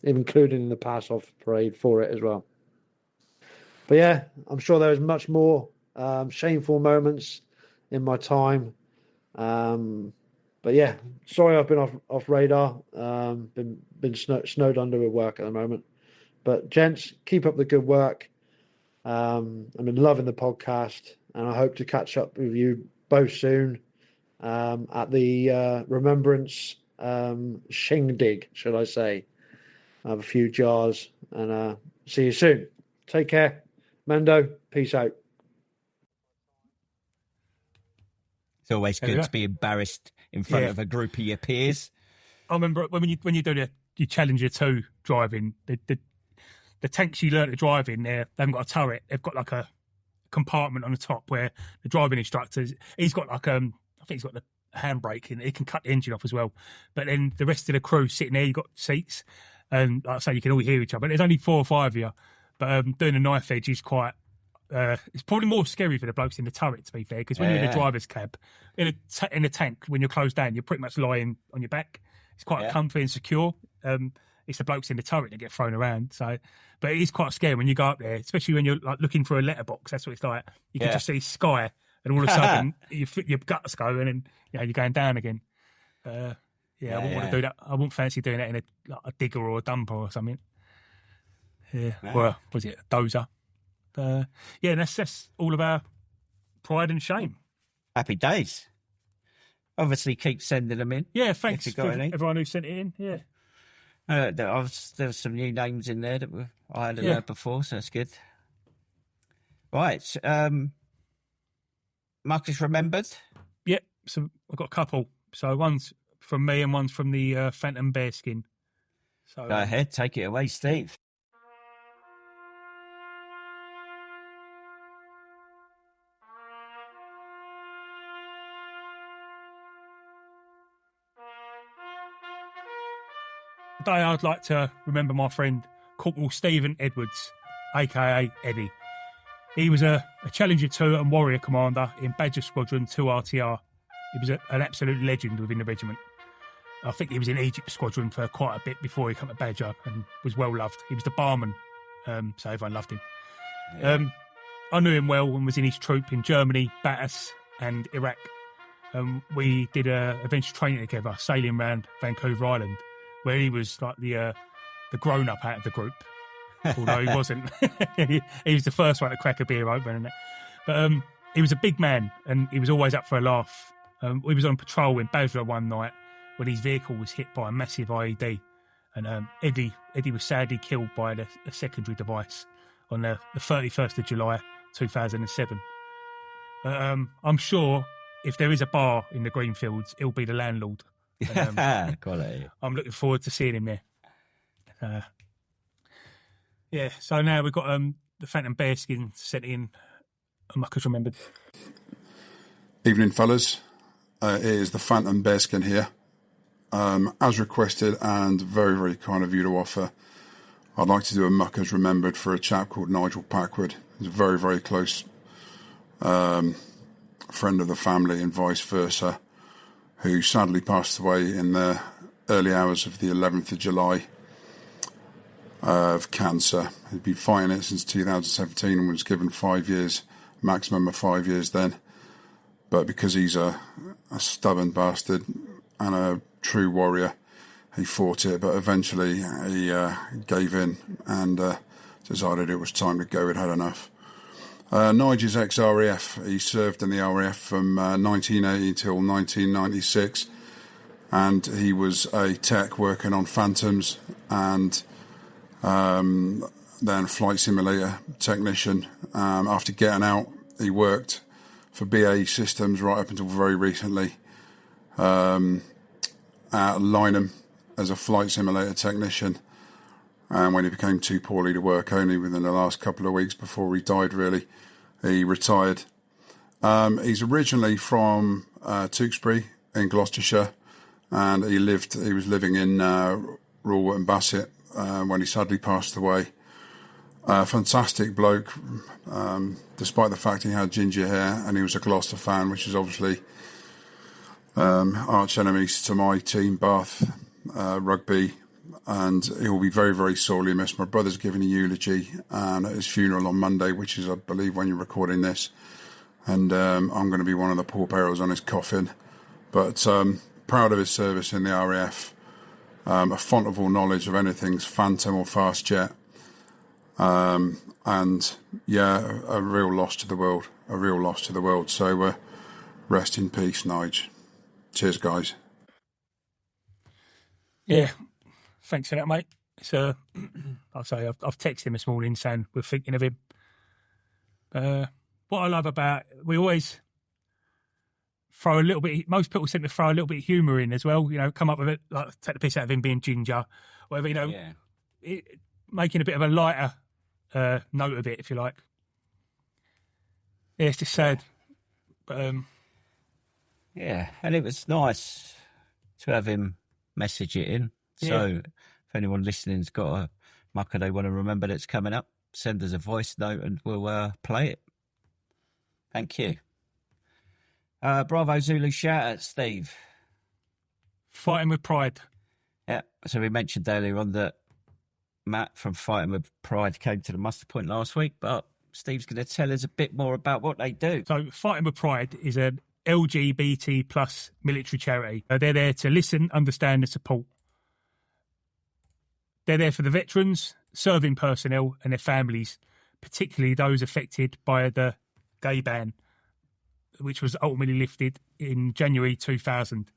including the pass-off parade for it as well. But yeah, I'm sure there was much more shameful moments in my time. But yeah, sorry I've been off radar. Been snowed under with work at the moment. But gents, keep up the good work. I've been loving the podcast, and I hope to catch up with you both soon at the Remembrance shindig, should I say. I have a few jars, and see you soon. Take care. Mendo, peace out. It's always good to be embarrassed in front of a group of your peers. I remember when you do your Challenger 2 driving, the tanks you learn to drive in there, they haven't got a turret. They've got like a compartment on the top where the driving instructor, he's got like I think he's got the handbrake and he can cut the engine off as well. But then the rest of the crew sitting there, you've got seats, and like I say, you can all hear each other. But there's only 4 or 5 of you. But doing a knife edge is quite. It's probably more scary for the blokes in the turret, to be fair, because when you're in the driver's cab, in a tank, when you're closed down, you're pretty much lying on your back. It's quite comfy and secure. It's the blokes in the turret that get thrown around. So, but it is quite scary when you go up there, especially when you're like looking for a letterbox. That's what it's like. You can just see sky, and all of a sudden your guts go, and then you're going down again. I wouldn't want to do that. I wouldn't fancy doing that in a digger or a dumper or something. Yeah, well, was it a dozer? That's all of our pride and shame. Happy days. Obviously, keep sending them in. Yeah, thanks for everyone who sent it in. Yeah. There was some new names in there that I hadn't heard before, so that's good. Right. Muckers remembered? Yeah, so I've got a couple. So one's from me and one's from the Phantom Bearskin. So go ahead, take it away, Steve. Today I'd like to remember my friend Corporal Stephen Edwards, a.k.a. Eddie. He was a Challenger 2 and Warrior Commander in Badger Squadron 2 RTR. He was an absolute legend within the regiment. I think he was in Egypt Squadron for quite a bit before he came to Badger and was well loved. He was the barman, so everyone loved him. Yeah. I knew him well and was in his troop in Germany, Batas and Iraq. We did adventure training together, sailing around Vancouver Island, where he was like the grown-up out of the group, although he wasn't. He was the first one to crack a beer open. But he was a big man, and he was always up for a laugh. We was on patrol in Basra one night when his vehicle was hit by a massive IED, and Eddie was sadly killed by a secondary device on the 31st of July, 2007. I'm sure if there is a bar in the Greenfields, it'll be the landlord. Quality. I'm looking forward to seeing him there. So now we've got the Phantom Bearskin sent in. Muckers remembered. Evening, fellas. It is the Phantom Bearskin here. As requested, and very, very kind of you to offer, I'd like to do a Muckers remembered for a chap called Nigel Packwood. He's a very, very close friend of the family and vice versa, who sadly passed away in the early hours of the 11th of July of cancer. He'd been fighting it since 2017 and was given 5 years, maximum of 5 years then. But because he's a stubborn bastard and a true warrior, he fought it, but eventually he gave in and decided it was time to go. He'd had enough. Nigel's ex-RAF. He served in the RAF from 1980 till 1996, and he was a tech working on Phantoms, and then flight simulator technician. After getting out, he worked for BAE Systems right up until very recently at Lynham as a flight simulator technician. And when he became too poorly to work, only within the last couple of weeks before he died, really, he retired. He's originally from Tewkesbury in Gloucestershire, and he was living in Rawlet and Bassett when he sadly passed away. Fantastic bloke, despite the fact he had ginger hair, and he was a Gloucester fan, which is obviously arch enemies to my team, Bath Rugby, and he will be very, very sorely missed. My brother's giving a eulogy at his funeral on Monday, which is, I believe, when you're recording this, and I'm going to be one of the pallbearers on his coffin. But proud of his service in the RAF, a font of all knowledge of anything's Phantom or fast jet, and yeah, a real loss to the world. So rest in peace, Nige. Cheers, guys. Yeah, thanks for that, mate. So I'll say I've texted him this morning saying we're thinking of him. What I love about, we always throw a little bit, most people seem to throw a little bit of humour in as well, come up with it, like take the piss out of him being ginger, whatever, making a bit of a lighter note of it, if you like. Yeah, it's just sad. But yeah, and it was nice to have him message it in. So if anyone listening's got a mucker they want to remember that's coming up, send us a voice note and we'll play it. Thank you. Bravo Zulu shout out, Steve. Fighting with Pride. Yeah, so we mentioned earlier on that Matt from Fighting with Pride came to the muster point last week, but Steve's going to tell us a bit more about what they do. So Fighting with Pride is an LGBT plus military charity. They're there to listen, understand and support. They're there for the veterans, serving personnel and their families, particularly those affected by the gay ban, which was ultimately lifted in January 2000.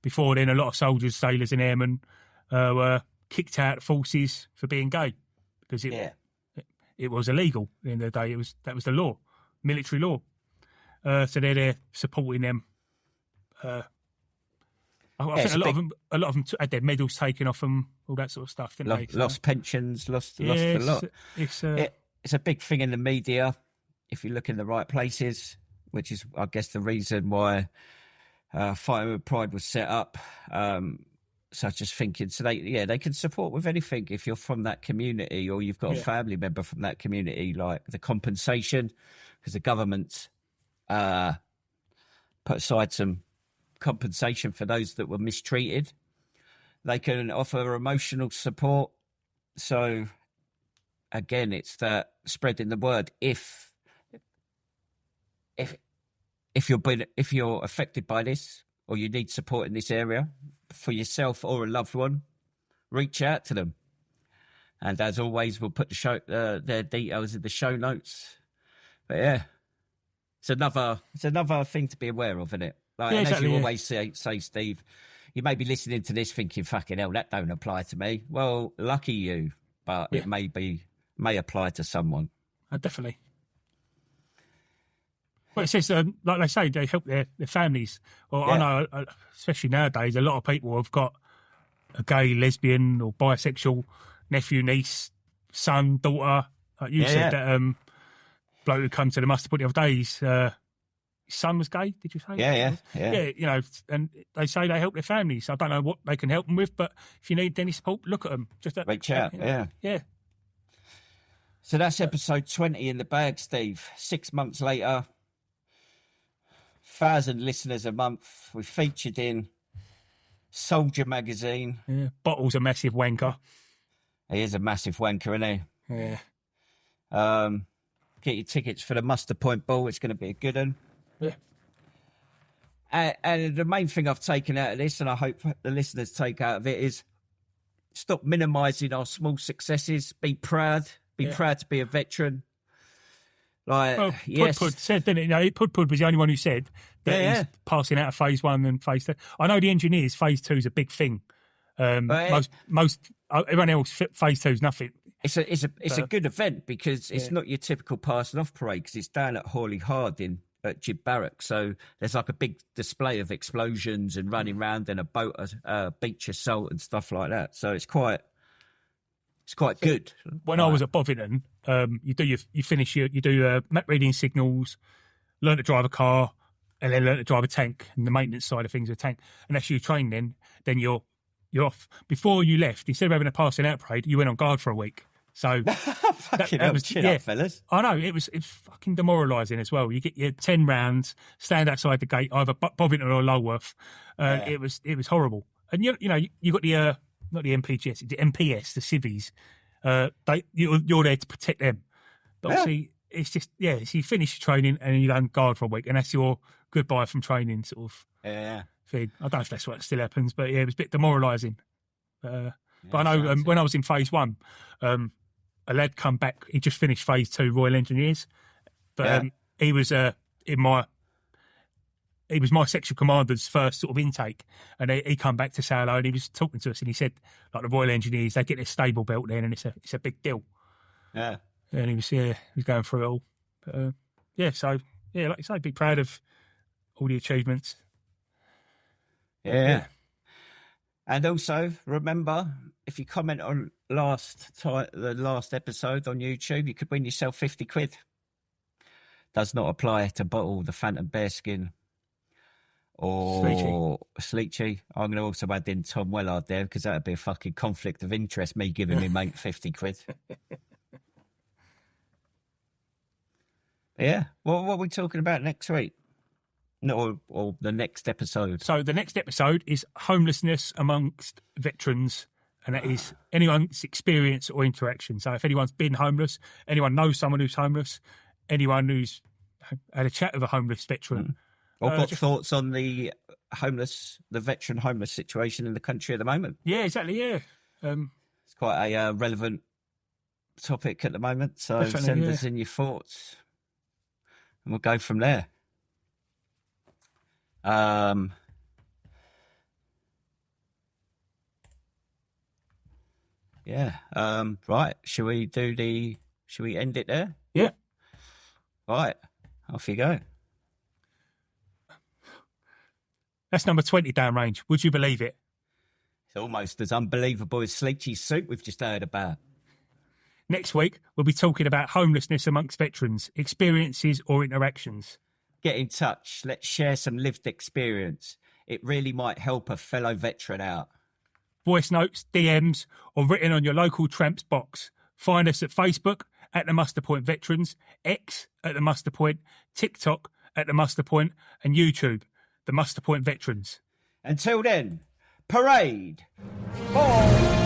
Before then, a lot of soldiers, sailors and airmen were kicked out of forces for being gay because it was illegal at the end of the day. That was the law, military law. So they're there supporting them. I think a lot of them had their medals taken off them, all that sort of stuff, didn't they? Lost pensions, lost a lot. It's a big thing in the media if you look in the right places, which is, I guess, the reason why Fighting with Pride was set up. So I was just thinking, so they can support with anything if you're from that community or you've got a family member from that community, like the compensation, because the government put aside some compensation for those that were mistreated. They can offer emotional support. So again, it's that spreading the word. If you're affected by this or you need support in this area for yourself or a loved one, reach out to them. And as always, we'll put their details in the show notes. But yeah, it's another thing to be aware of, isn't it? Like, as you always say, Steve, you may be listening to this thinking, fucking hell, that don't apply to me. Well, lucky you, but it may apply to someone. Definitely. Well, it says, like they say, they help their families. Well, I know, especially nowadays, a lot of people have got a gay, lesbian or bisexual nephew, niece, son, daughter. Like you said, that bloke who come to the muster point the other day, his son was gay, did you say? Yeah. And they say they help their families. I don't know what they can help them with, but if you need any support, look at them. Just reach out, Yeah. So that's episode 20 in the bag, Steve. 6 months later, 1,000 listeners a month. We featured in Soldier magazine. Yeah. Bottle's a massive wanker. He is a massive wanker, isn't he? Yeah. Get your tickets for the Muster Point Ball. It's going to be a good one. Yeah. And the main thing I've taken out of this, and I hope the listeners take out of it, is stop minimising our small successes. Be proud. Be proud to be a veteran. Pud said, didn't it? Pud was the only one who said that he's passing out of phase 1 and phase 2. I know the engineers, phase 2 is a big thing. Everyone else phase 2 is nothing. It's a good event because it's not your typical passing off parade because it's down at Hawley Harding at Jib Barrack. So there's like a big display of explosions and running around and a boat, beach assault and stuff like that. So it's quite good. When I was at Bovington, you do map reading signals, learn to drive a car, and then learn to drive a tank and the maintenance side of things of a tank. And after you train, then you're off. Before you left, instead of having a passing out parade, you went on guard for a week. So that was up, fellas. I know it was fucking demoralising as well. You get your 10 rounds, stand outside the gate, either Bovington or Lulworth. It was horrible. And you got the not the MPGS, the MPS, the civvies. You're there to protect them. But obviously, it's just so you finish training and then you go on guard for a week, and that's your goodbye from training sort of thing. I don't know if that's what still happens, but it was a bit demoralising. But I know when I was in phase 1, a lad come back. He just finished phase 2 Royal Engineers, but he was my section commander's first sort of intake, and he come back to say hello, and he was talking to us, and he said, like, the Royal Engineers, they get their stable belt then, and it's a big deal. Yeah. And he was going through it all. But, like I say, be proud of all the achievements. Yeah. And also, remember, if you comment on the last episode on YouTube, you could win yourself 50 quid. Does not apply to bottle the Phantom Bearskin or Sleechy. I'm going to also add in Tom Wellard there because that would be a fucking conflict of interest, me giving me mate 50 quid. Yeah. Well, what are we talking about next week? No, or the next episode. So the next episode is homelessness amongst veterans, and that is anyone's experience or interaction. So if anyone's been homeless, anyone knows someone who's homeless, anyone who's had a chat with a homeless veteran. Or got thoughts on the veteran homeless situation in the country at the moment. Yeah, exactly, yeah. It's quite a relevant topic at the moment, so send us in your thoughts and we'll go from there. Right. Should we end it there? Yeah. Right. Off you go. That's number 20 downrange. Would you believe it? It's almost as unbelievable as Sleechy's soup we've just heard about. Next week, we'll be talking about homelessness amongst veterans, experiences or interactions. Get in touch. Let's share some lived experience. It really might help a fellow veteran out. Voice notes, DMs, or written on your local Tramps box. Find us at Facebook at the Muster Point Veterans, X at the Muster Point, TikTok at the Muster Point, and YouTube, the Muster Point Veterans. Until then, parade. Bye.